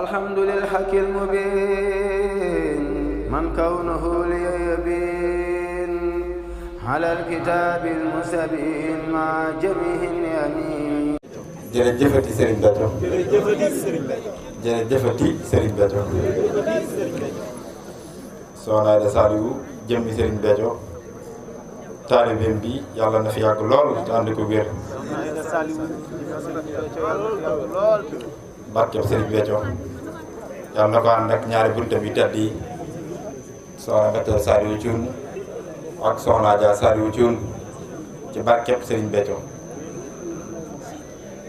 الحمد للحق المبين من كونه لي يبين على الكتاب المستبين مع جميع اليمين. jërëjëfati Serigne Béthio. jërëjëfati Serigne Béthio. Soxna Aida Saliou jëmmi Serigne Béthio taalibeem bi yàlla na fi yàgg lool te ànd ko wér. barkeb Serigne Béthio yàlla na ko ànd ak ñaari buntam yu tedd yi Soxna Béthio Saliou Thioune ak Soxna Aida Saliou Thioune ci barkeb Serigne Béthio.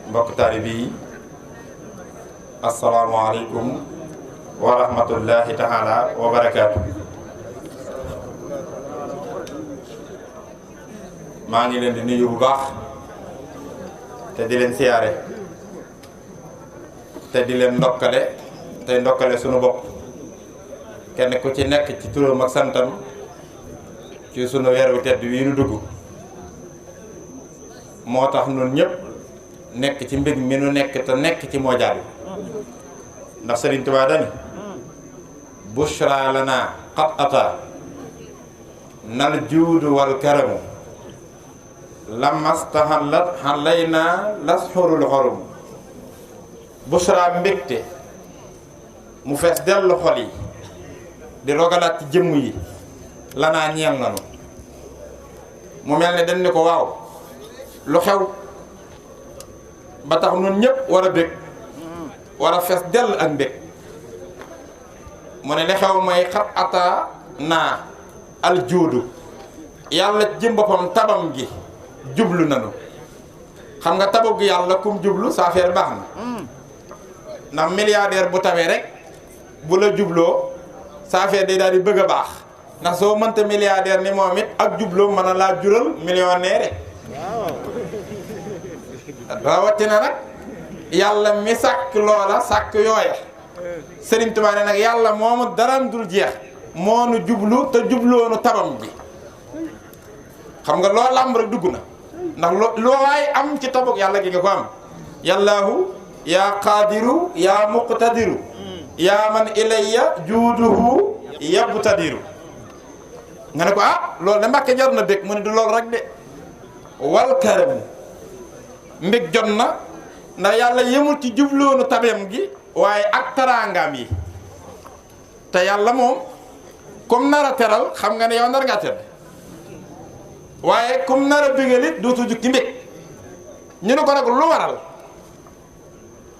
mbokk taalibe yi asalaamaaleykum wa rahmatullahi taala wa barakaatu. maa ngi leen di nuyu bu baax te di leen siyaare te di leen ndokkale tey ndokkale sunu bopp kenn ku ci nekk ci turam ak santam ci sunu weer wu tedd wi nu dugg moo tax ñun ñëpp nekk ci mbir mi nu nekk te nekk ci moo jaadu ndax Sëriñ Tuubaa dani bushra lana qad ata nal juudu wal karamu lamastahallat halayna lashurul xorum. bushra mbégte mu fees dellu xol yi di rogalaat ci jëmm yi lanaa ñeel nanu mu mel ne dañ ni ko waaw lu xew ba tax ñun ñëpp war a bég war a fees dell ak mbég mu ne li xew mooy xat ata naa aljuudu yàlla jëm boppam tabam gi jublu nanu. xam nga tabu gi yàlla kum jublu sa affaire baax na ndax milliardaire bu tawee rek bu la jubloo sa affaire day daal di bëgg a baax ndax soo mënta milliardaire ni moom it ak jubloo mën a laa jural millionnaire. rawatina nag yàlla mi sàkk loola sàkk yooya Sëriñ Tuubaa ne nag yàlla moomu daram dul jeex moo nu jublu te jubloonu tabam ji. xam nga loo làmb rek dugg na ndax loo waay am ci tabuk yàlla gi nga ko am. yàllaahu yaa qaadiru yaa muqtadiru yaa man ilayya juuduhu yabtadiru. nga ne ko ah loolu de Mbàkke jar na dëkk mu ne du loolu rek de wal karamu mbég jot na ndax yàlla yemul ci jubloonu tabeem gi waaye ak taraangaam yi te yàlla moom comme nar a teral xam nga ne yow nar ngaa tedd waaye comme nar a bégalit dootu jug ci mbég. ñu ne ko nag lu waral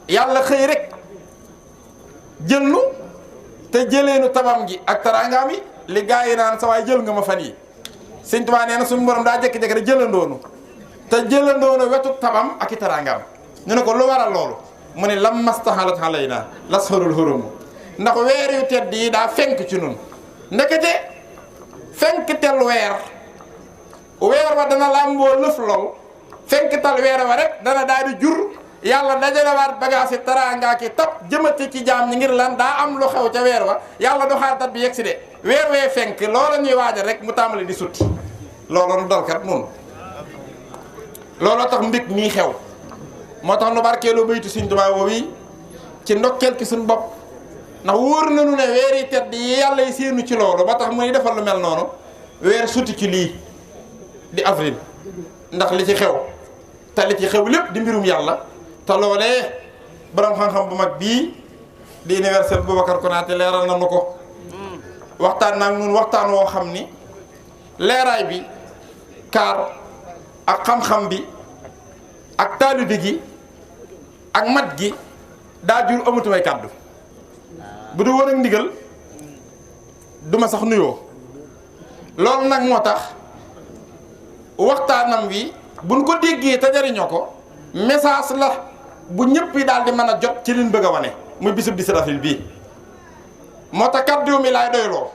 yàlla xëy rek jël nu te jëleenu tabam gi ak taraangaam yi li gaa yi naan sa waay jël nga ma fan yi Sëñ Tuubaa nee na suñu borom daa jékki-jékki rek jëlandoonu te jëlandoona wetu tabam ak i taraangaam. ñu ne ko lu waral loolu mu ne lam mastahalat alayna lasharul hurum ndax weer yu tedd yi daa fenk ci nun ndekete fenk tel weer wa dana làmboo lëf lool fenk tal weer wa rek dana daal di jur yàlla dajalewaat bagage yi taraanga ki tab jëmati ci jaam ñi ngir lan daa am lu xew ca weer wa yàlla du xaar dat bi yegg si de weer wee fenk loola ñuy waajal rek mu tàmbali di sutti loola nu dalkat noonu looloo tax mbég mii xew moo tax nu barkeelu baytu Sëriñ Tuubaa woowi ci ndokkeel ki suñu bopp ndax wóor nañu ne weer yi tedd yi yàlla yi séenu ci loolu ba tax muy defal lu mel noonu weer suti ci lii di avril ndax li ci xew te li ci xew lépp di mbirum yàlla te loolee borom xam-xam bu mag bii di université Boubacar Konaté leeral na nu ko waxtaan nag ñun waxtaan woo xam ni leeraay bi kaar ak xam-xam bi ak taalibe gi ak mat gi daa jur amatumay kàddu bu du woon ak ndigal duma sax nuyoo loolu nag moo tax waxtaanam wi buñ ko déggee te jariñoo ko message la bu ñëpp yi daal di mën a jot ci liñ bëgg a wane muy bisub 17 avril bii moo tax kàddu mi laay doyloo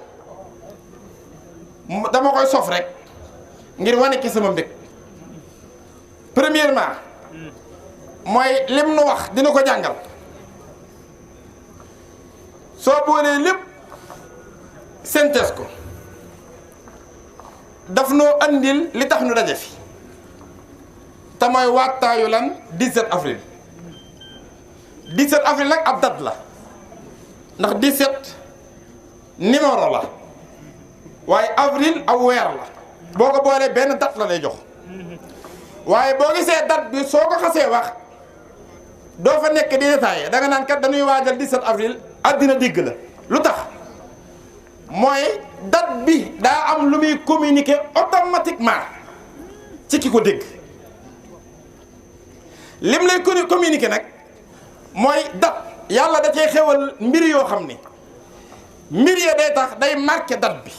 dama koy sof rek ngir wane ki sama mbég. premièrement mooy lim nu wax dina ko jàngal soo boolee lépp synthèse ko daf noo andil li tax nu daje fi te mooy waajtaayu lan 17 avril 17 avril nag ab date la ndax 17 numéro la waaye avril aw weer la boo ko boolee benn date la lay jox waaye boo gisee date bi soo ko xasee wax doo fa nekk di détaillé da nga naan kat dañuy waajal 17 avril àddina digg la lu tax mooy date bi daa am lu muy communiquer automatiquement ci ki ko dégg lim lay communiquer nag mooy date yàlla da cee xewal mbir yoo xam ni mbir ya day tax day marqué date bi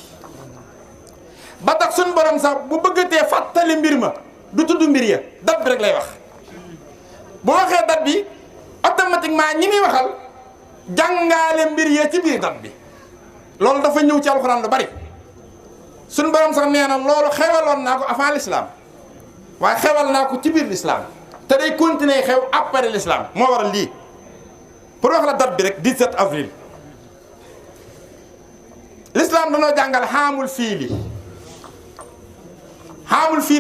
ba tax suñu borom sax bu bëggatee fàttali mbir ma du tudd mbir ya date bi rek lay wax bu waxee date bi automatiquement ñi muy waxal jàngaale mbir ya ci biir date bi loolu dafa ñëw ci alxuraan lu bari suñu borom sax nee na loolu xewaloon naa ko avant l'islam waaye xewal naa ko ci biir l'islam te day continuer xew après l'islam moo waral lii pour wax la date bi rek 17 avril l'islam danoo jàngal xaamul fiili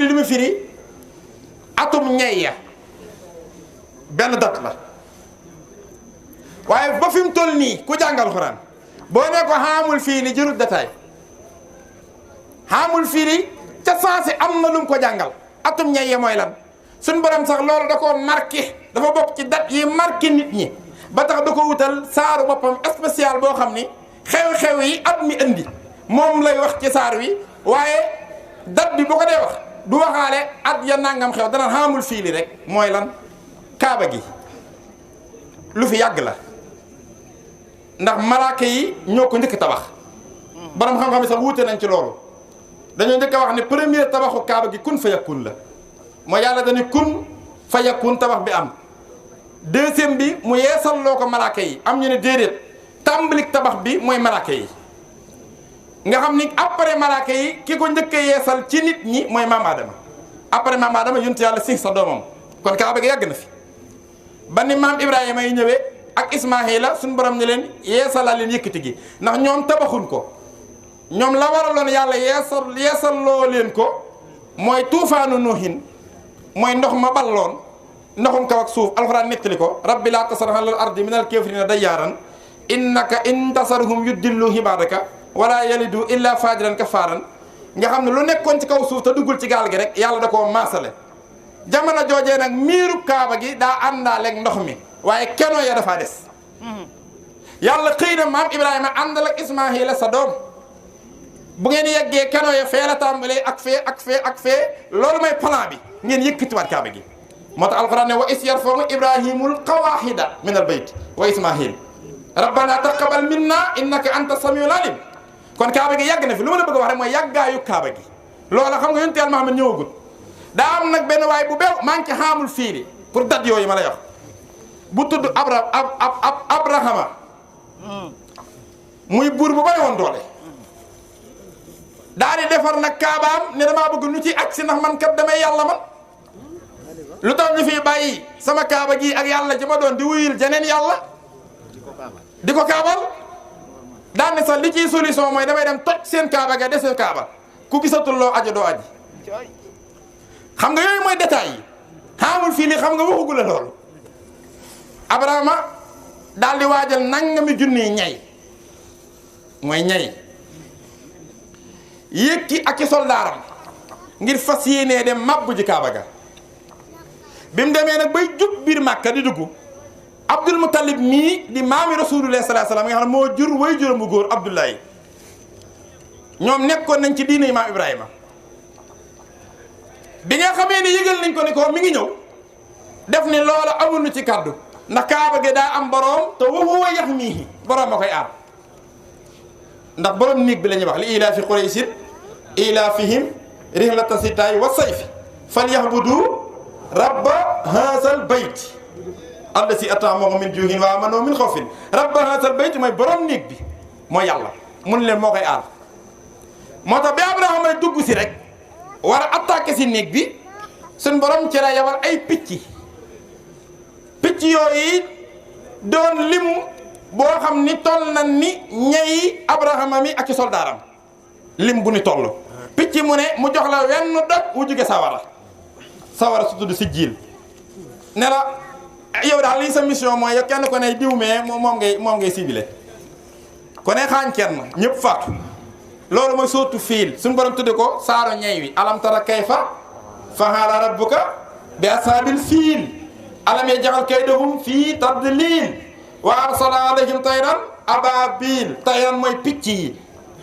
li mu firi atum ñeyya benn date la waaye ba fi mu toll nii ku jàngal Alxuraan boo ne ko xaamul fiili jërul détail xaamul fiili ca sensé am na lu mu ko jàngal atum ñeyya mooy lan suñ borom sax loolu da koo marqué dafa bokk ci date yi marqué nit ñi ba tax da ko wutal saaru boppam spécial boo xam ni xew-xew yi at mi indi moom lay wax ci saar wi waaye date bi bu ko dee wax du waxaale at ya nangam xew dana xaamul fiili rek mooy lan kaaba gi lu fi yàgg la ndax malaaka yi ñoo ko njëkk tabax borom xam-xam yi sax wuute nañ ci loolu dañoo njëkk a wax ne premier tabaxu kaaba gi kun fa yakun la mooy yàlla dañu kun fa yakun tabax bi am deuxième bi mu yeesal loo ko malaaka yi am ñu ne déedéet tàmbalik tabax bi mooy malaaka yi nga xam ni après malaaka yi ki ko njëkk a yeesal ci nit ñi mooy maam Adama après maam Adama yonent yàlla si sa doomam kon kaaba gi yàgg na fi ba ni maam Ibrahima yi ñëwee ak Ismaahila suñu borom ne leen yeesalal leen yëkkati gi ndax ñoom tabaxuñ ko ñoom la waraloon yàlla yeesal loo leen ko mooy tuufaanu nuuhin mooy ndox ma balloon ndoxum kaw ak suuf alxuraan nettali ko rabbi laa tasar alal ardi minal kaafiriina dayyaaran innaka in tasarhum yuddillu ibaadaka wala yalidu illa fajiran kafaaran nga xam ne lu nekkoon ci kaw suuf te duggul ci gaal gi rek yàlla da koo maasale jamono joojee nag miiru kaaba gi daa àndaaleeg ndox mi waaye keno ya dafaa des yàlla xëy na maam Ibrahima àndal ak Ismaahila sa doom bu ngeen yeggee keno ya fee la tàmbalee ak fee loolu mooy plan bi ngeen yëkkatiwaat kaaba gi moo tax alquran ne wa is yarfa'u ibrahimul qawaahida min al bayt wa Ismaahil rabbana taqabbal minna innaka anta samiul alim kon kaaba gi yàgg na fi lu ma la bëgg a wax rek mooy yàggaayu kaaba gi loola xam nga yonent Yàlla Muhammad ñëwagul daa am nag benn waay bu beew maa ngi ci xaamul fiili pour date yooyu ma lay wax bu tudd Abrahama muy buur bu bari woon doole daa di defar nag kaabaam ne damaa bëgg nu ci agsi ndax man kat damay yàlla man lu tax ñu fi bàyyi sama kaaba gi ak yàlla ji ma doon di wuyul jeneen yàlla di ko kaabal daan ne sax li ciy solution mooy damay dem toj seen kaaba ga desee kaaba ku gisatul loo ajo doo aji xam nga yooyu mooy détails yi xaamul fii li xam nga waxugu la loolu Abrahama daal di waajal nangami junniy ñay mooy ñay yékki ak i soldaaram ngir fas yéenee dem mabbu ji kaaba ga bi mu demee nag bay jub biir Màkka di dugg Abdul Muttalib mii di maami Rasulullah sallallahu alayhi wasallam nga xam ne moo jur way juróom bu góor Abdullahi ñoom nekkoon nañ ci diine maam Ibrahima bi nga xamee ne yëgal nañ ko ni ko mi ngi ñëw def ni loola amul nu ci kàddu ndax kaaba gi daa am boroom te wa huwa yahmihi boroom a koy aar ndax boroom néeg bi la ñuy wax li ilaafi Qurayshin ilaafihim rihlata sitaa'i wa sayfi falya'budu rabba haazal bayt allazii at'amahum min juu'in wa aamanahum min xawfin rabba haazal bayt mooy boroom néeg bi mooy yàlla mun leen moo koy aar moo tax bi Abrahama dugg si rek war a attaqué si néeg bi suñ borom ci la yabal ay picc yooyu doon limu boo xam ni toll na ni ñeyi Abrahama mi ak ci soldaaram lim bu ni toll picc mu ne mu jox la wenn doj wu jóge sawara su tudd si jiil ne la yow daal lii sa mission mooy yow kenn ko ne diw mee moom ngay ciblé ko ne xaañ kenn ñëpp faatu loolu mooy sootu fiil suñu borom tudde ko saaro ñey wi alam tara kayfa fa'ala rabbuka bi ashaabil fiil alam yaj'al kaydahum fii tadlil wa arsala alayhim tayran ababil tayran mooy picc yi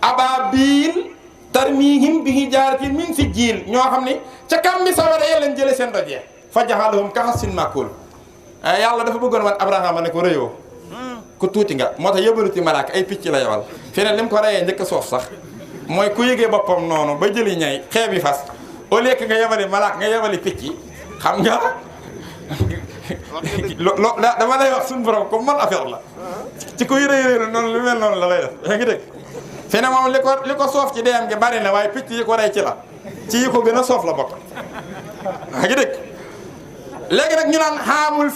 ababil tarmihim bi hijaaratin min sijjiil ñoo xam ni ca kam bi sawara yee leen jële seen dojee fa jaxalahum kaxasin makul yàlla dafa bëggoon wan Abrahama ne ko rëyoo ku tuuti nga moo tax yëbaluti malaaka ay picc la yowal feneen li mu ko reyee njëkk a soof sax mooy ku yëgee boppam noonu ba jëli ñay xeebi fas au lieu que nga yebali malaaka nga yebali picc yi xam nga dama lay wax suñu borom comme man affaire la ci kuy rëy noonu lu mel noonu la lay def yaa ngi dégg fene moom li ko soof ci deyam gi bari na waaye picc yi ko rey ci la ci yi ko gën a soof la bokk yaa ngi dégg léegi nag ñu naan xaamul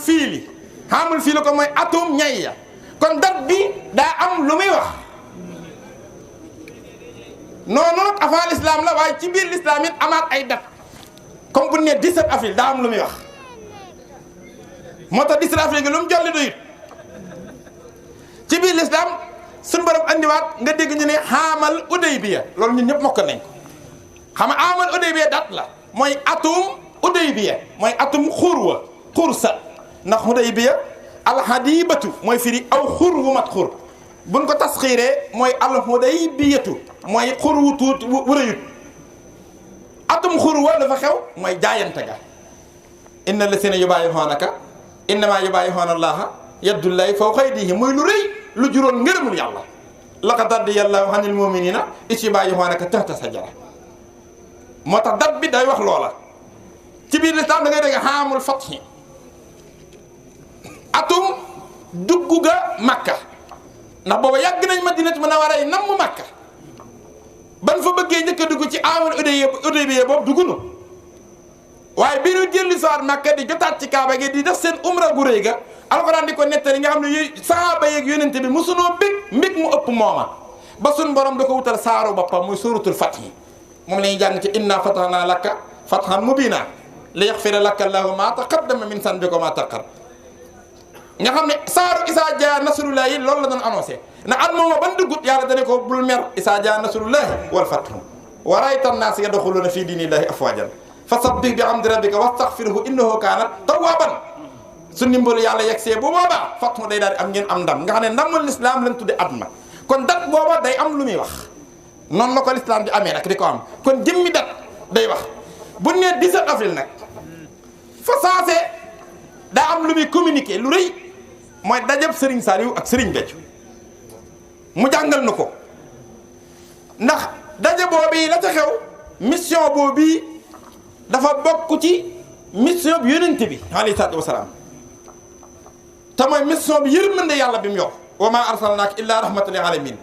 fiili ko mooy atum ñay ya kon date bi daa am lu muy wax noonu nag avant l'islam la waaye ci biir l'islam it amaat ay date comme bu ne 17 avril daa am lu muy wax moo tax 17 avril gi lu mu jolli doyut ci biir l'islam suñu borom andiwaat nga dégg ñu ne xaamal Udaybiya loolu ñun ñëpp mokk nañ ko xam nga xaamal Udaybiya date la mooy atum Udaybiya mooy atum xursa ndax Udaybiya alxadibatu mooy firi aw xur wu mat xur buñ ko tasxiiree mooy alxudaybiyatu mooy xur wu tuut wu rëyut atum xur wa dafa xew mooy jaayante ga inna lasina yubaayi'uunaka innamaa yubaayi'uuna allaha yadullahi fawqa aydihim muy lu rëy lu juróon ngërëmul yàlla laqad radiyallahu anil mu'minina iz yubaayi'uunaka tahta sajara moo tax dat bi day wax loola ci biir lislaam da ngay dégg xaamul fathi atum dugg ga Makka ndax booba yàgg nañ Madinatu Munawwara yi namm Makka ban fa bëggee njëkk a dugg ci amul Udaybiya boobu duggunu waaye bi ñu jëlli soir Makka di jotaat ci Kaaba gi di def seen umra gu rëy ga alxuraan di ko nettali nga xam ne yooyu sahaaba yeeg yonente bi mosunoo mbég mu ëpp mooma ba sun borom da ko wutal saaru boppam muy suratul fath moom la ñuy jàng ci inna fatahna laka fathan mubina li yaxfira laka allahu ma taqaddama min sanbika wa ma taqar nga xam ne saaru isaa jaa nasrullahi loolu la doon annoncé na at mooma ban duggut yàlla dane ko bul mer isaa jaa nasrullahi wal fathu wa rayta an-naasa yadxuluuna fi diinillahi afwaajan fasabbih bi hamdi rabbika wastaghfirhu innahu kaana tawwaaban su ndimbalu yàlla yegsee bu boobaa fathu day daal di am ngeen am ndam nga xam ne ndamul lislaam lañ tudde at ma kon dat booba day am lu muy wax noonu la ko lislaam di amee nag di ko am kon jëmmi dat day wax bu nee 17 avril nag fa saase daa am lu muy communiqué lu rëy mooy dajab Serigne Saliou ak Serigne Béthio mu jàngal na ko ndax daje boobu la ca xew mission boobu dafa bokk ci mission bi yonent bi alayhi salaatu wasalaam te mooy mission bi yërmande yàlla bi mu yor wa maa arsalnaaka illaa rahmatan lil aalamiin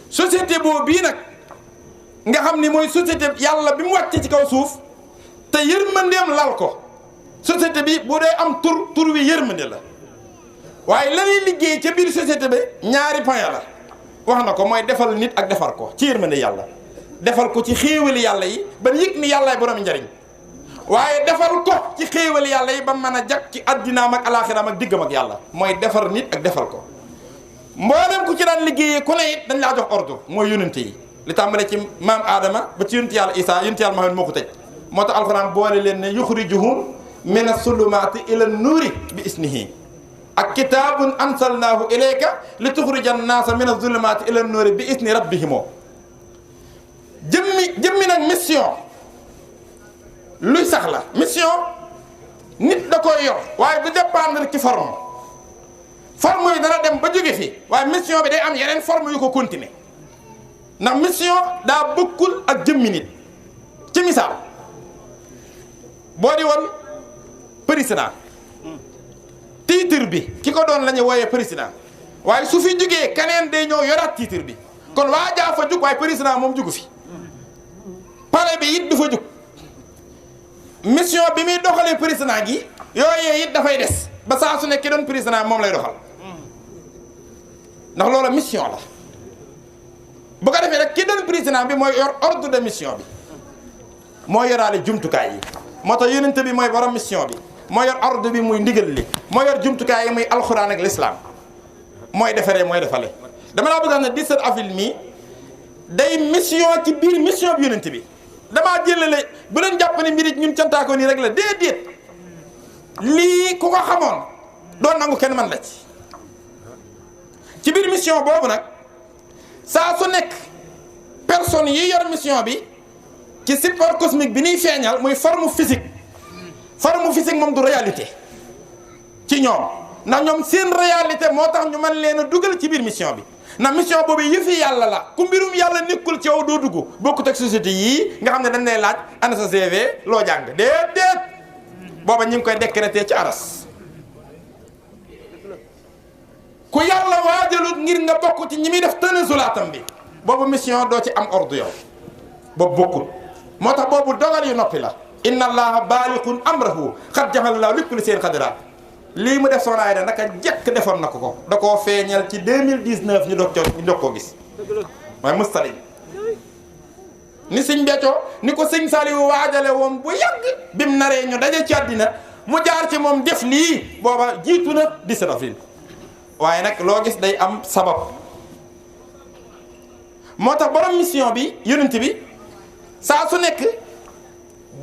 société boobu nag nga xam ni mooy société yàlla bi mu wàccee ci kaw suuf te yërmandeem lal ko société bi bu dee am tur wi yërmande la waaye la ñuy liggéey ca biir société bi ñaari point la wax na ko mooy defal nit ak defar ko ci yërmande yàlla defal ko ci xéewali yàlla yi ba yëg ni yàllaay borom njariñ waaye defal ko ci xéewali yàlla yi ba mën a jag ci addinaam ak alaaxiraam ak diggam ak yàlla mooy defar nit ak defal ko mboolem ku ci daan liggéeyee ku ne it dañ laa jox ordre mooy yonente yi li tàmbale ci maam Adama ba ci yonente yàlla Isaa yonente yàlla Muhammad moo ko tëj moo tax alxuraan boole leen ne yuxrijuhum mina sulumaati ila nuuri bi isnihi ak kitaabun ansalnaahu ilayka li tuxrija annaasa mina zulumaati ila nuuri bi isni rabbihim jëmmi nag mission luy sax la mission nit da koy yor waaye du dépendre ci forme yi dana dem ba jóge fi waaye mission bi day am yeneen forme yu ko continuer ndax mission daa bokkul ak jëmmi nit ci misaal boo di woon président titre bi ki ko doon la ñu wooyee président waaye su fi jugee keneen day ñëw yoraat titre bi kon waa jaa fa jug waaye président moom jugu fi palais bi it du fa jug mission bi muy doxalee président gi yooyee it dafay des ba saa su nekk ki doon président moom lay doxal ndax loola mission la bu ko defee rek ki doon président bi mooy yor ordre de mission bi moo yoraale jumtukaay yi moo tax yonent bi mooy borom mission bi moo yor ordre bi muy ndigal li moo yor jumtukaay yi muy alxuraan ak l'islam mooy defaree mooy defale dama laa bëgg a xam ne 17 avril mi day mission ci biir mission bi yonent bi damaa jëlale bu leen jàpp ne mbiri ñun cantaako nii rek la déedéet lii ku ko xamoon doon nangu kenn man la ci biir mission boobu nag saa su nekk personne yi yor mission bi ci support cosmique bi ñuy feeñal muy forme physique moom du réalité ci ñoom ndax ñoom seen réalité moo tax ñu mën leen a dugal ci biir mission bi ndax mission boobu yëfi yàlla la ku mbirum yàlla nekkul ci yow doo dugg bokkut ak société yii nga xam ne dañ lay laaj ana sa CV loo jàng déedéet booba ñu ngi koy décréter ci aras ku yàlla waajalut ngir nga bokk ci ñi muy def tënazulaatam bi boobu mission doo ci am ordre yow boobu bokkul moo tax boobu dogal yu noppi la inna allaha baaliqun amrahu xad jaxal laa lépp li seen xadiraat lii mu def Soxna Ayda naka jekk defoon na ko da koo feeñal ci 2019 ñu doog koo gis mooy mustaliñ ni sëñ Béthio ni ko sëñ Saliou waajale woon bu yàgg bim naree ñu daje ci àddina mu jaar ci moom def lii booba jiitu na 17 avril waaye nag loo gis day am sabab moo tax borom mission bi yonent bi saa su nekk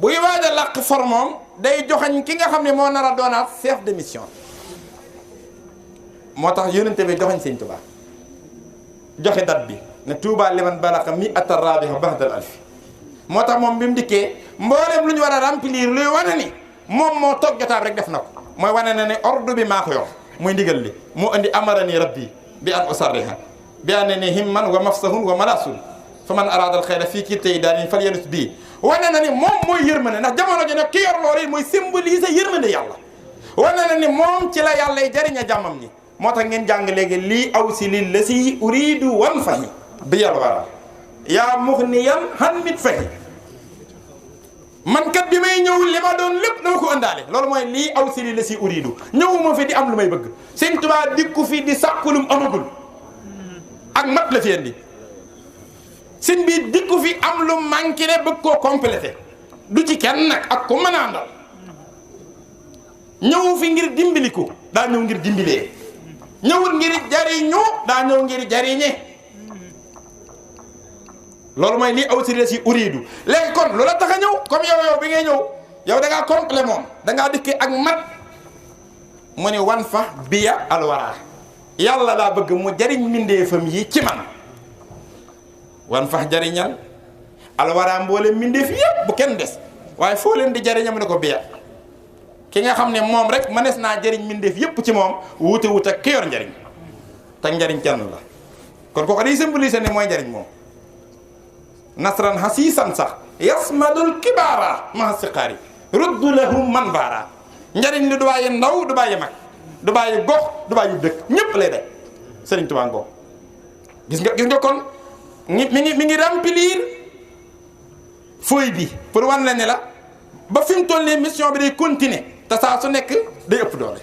buy waaj a làq formoom day joxañ ki nga xam ne moo nar a doonaat chef de mission moo tax yonent bi joxañ sëñ Tuubaa joxe date bi ne Tuubaa liman balaqa mi atta rabiha ba'dal alfi moo tax moom bi mu dikkee mboolem lu ñu war a remplir luy wane ni moom moo toog jotaab rek def na ko mooy wane na ne ordre bi maa ko yor muy ndigal li moo indi amarani rabbi bi an usarriha bi an ne himman wa mafsahun wa malasun fa man arada al xayra fii kii tey daanin fal yanus bii wane na ni moom mooy yërmande ndax jamono ji nag ki yor loolu mooy symboliser yërmande yàlla wane na ni moom ci la yàlla jariña jàmmam ñi moo tax ngeen jàng léegi lii aw si li la si uridu wan fahi bi yàlla wara yaa muxniyan han mit fahi man kat bi may ñëw li ma doon lépp dama ko ëndaale loolu mooy lii aw si li la si uridu ñëwuma fi di am lu may bëgg Sëñ Tuubaa dikku fi di sàkkulum amagul ak mat la fi indi sëñ bi dikku fi am lu manqué ne bëgg koo complété du ci kenn nag ak ku mën a àndal ñëw fi ngir dimbaliku daa ñëw ngir dimbilee ñëwul ngir jariñu daa ñëw ngir jariñe loolu mooy lii aw si la si uridu léegi kon lu la tax a ñëw comme yow bi ngay ñëw yow da ngaa complet moom da ngaa dikkee ak mat mu ne wan fa biya alwara yàlla daa bëgg mu jariñ mbindeefam yi ci man wan fax jariñal alwara mboole mbindeef yëpp bu kenn des waaye foo leen di jariña mu ne ko biya ki nga xam ne moom rek mënees naa jariñ mbindeef yëpp ci moom wuute wut ak ki yor njariñ te njariñ kenn la kon kooku day symboliser ne mooy njariñ moom nasran hasiisan sax yasmadul kibaara maha siqaari ruddu lahum man baara njariñ li du bàyyi ndaw du bàyyi mag du bàyyi gox du bàyyi dëkk ñëpp lay def Sëriñ Tuubaa ngoog gis nga kon mi ngi remplir feuille bi pour wan la ne la ba fi mu toll nii mission bi day continuer te saa su nekk day ëpp doole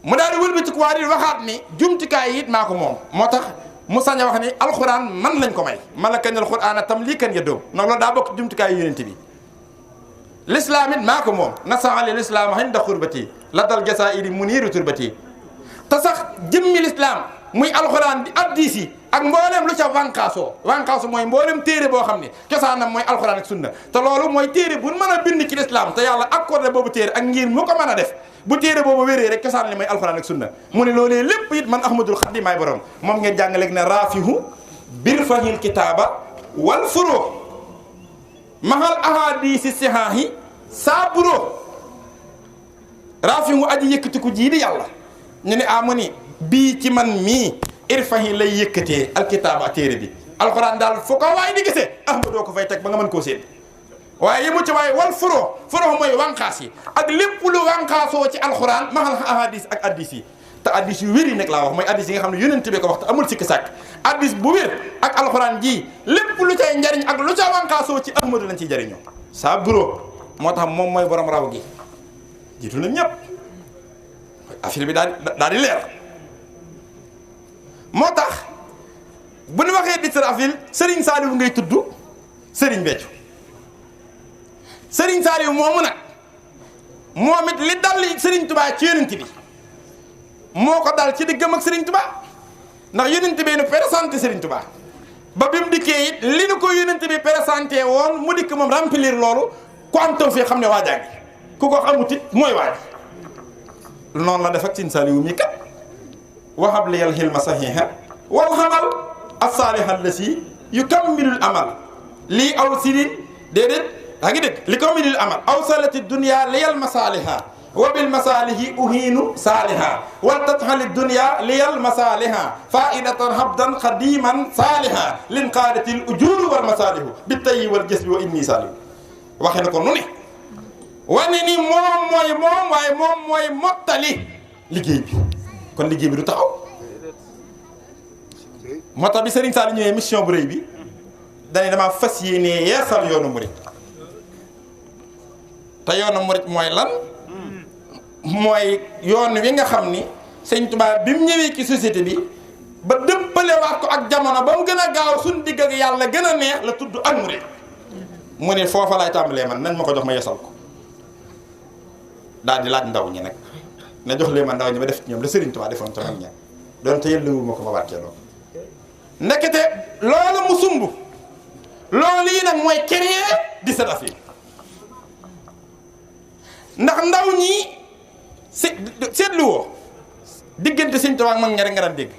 mu daal di wëlbati ko waa di waxaat ni jumtukaay yi it maa ko moom moo tax mu sañ a wax ni alxuraan man lañ ko may malakan alxuraan tam lii kan ya doom ndax loolu daa bokk jumtukaay yu yonent bi l'islam it maa ko moom nasaali l'islam inda xurbati la dal jasaa'iri muniiru turbati te sax jëmmi l'islam muy alxuraan di hadiis yi ak mboolem lu ca wànqaasu mooy mboolem téere boo xam ne cosaanam mooy alxuraan ak sunna te loolu mooy téere bu mën a bind ci l'islam te yàlla accordé boobu téere ak ngir mu ko mën a def bu téere boobu wéree rek cosaan li mooy alxuraan ak sunna mu ne loolee lépp it man Ahmadul Xadim maay borom moom ngeen jàng léegi ne raafihu bir fahil kitaaba wal furo mahal ahadisi sihaahi saa buro raafihu aji yëkkatiku jii di yàlla ñu ne amani bii ci man mii irfahi lay yëkkatee alkitaaba téere bi alxuraan daal fu ko waay di gisee ahmadoo ko fay teg ba nga mën koo séen waaye yemu ci waaye wal furo mooy wànqaas yi ak lépp lu wànqaasoo ci alxuraan mahal ahadis ak addis yi te addis yu wér yi nag laa wax mooy addis yi nga xam ne yonent bi ko wax te amul sikki sàkk addis bu wér ak alxuraan ji lépp lu cay njariñ ak lu ca wànqaasoo ci ahmadu lañ ciy jariñoo saa bureau moo tax moom mooy borom raw gi jiitu na ñëpp affaire bi daal di leer moo tax bu ñu waxee 17 avril Serigne Saliou ngay tudd Serigne Béthio Serigne Saliou moomu nag moom it li dal Serigne Touba ci yonent bi moo ko dal ci diggam ak Serigne Touba ndax yonent bi nu présenté Serigne Touba ba bi mu dikkee it li nu ko yonent bi présenté woon mu dikk moom remplir loolu ku am taw fii xam ne waa jàngi ku ko xamut it mooy waaj noonu la def ak Sëñ Saaliwu mi kat wahab liyal hilma sahiha wal xamal as-saaliha allasi yukammilul amal lii aw sidin déedéet daa ngi dégg li kammilul amal awsalati dunya liyal masaliha wa bil masalihi uhiinu saaliha wal tatxali dunya liyal masaliha faidatan habdan xadiman saaliha lin qaadatil ujuru wal masalihu bi tayyi wal jasbi wa inni saalihu waxe na ko nu ne wane ni moom mooy mottali liggéey bi kon liggéey bi du taxaw moo tax bi Serigne Sall ñëwee mission bu rëy bi dañu dama fas yéenee yeesal yoonu murit te yoonu murit mooy lan mooy yoon wi nga xam ni Sëñ Tuubaa bi mu ñëwee ci société bi ba dëppalewaat ko ak jamono ba mu gën a gaaw suñu digg ak yàlla gën a neex la tudd ak murit mu ne foofa laay tàmbalee man nañ ma ko jox ma yeesal ko daal di laaj ndaw ñi nag na jox leen ma ndaw ñi ma def ci ñoom la Serigne Touba defoon tamit ña doon te yëlluwu ma ko ma wàccee loolu ndekete loolu mu sumb loolu yi nag mooy créer 17 avril ndax ndaw ñi seetlu woo diggante Serigne Touba ak mag ña rek nga daan dégg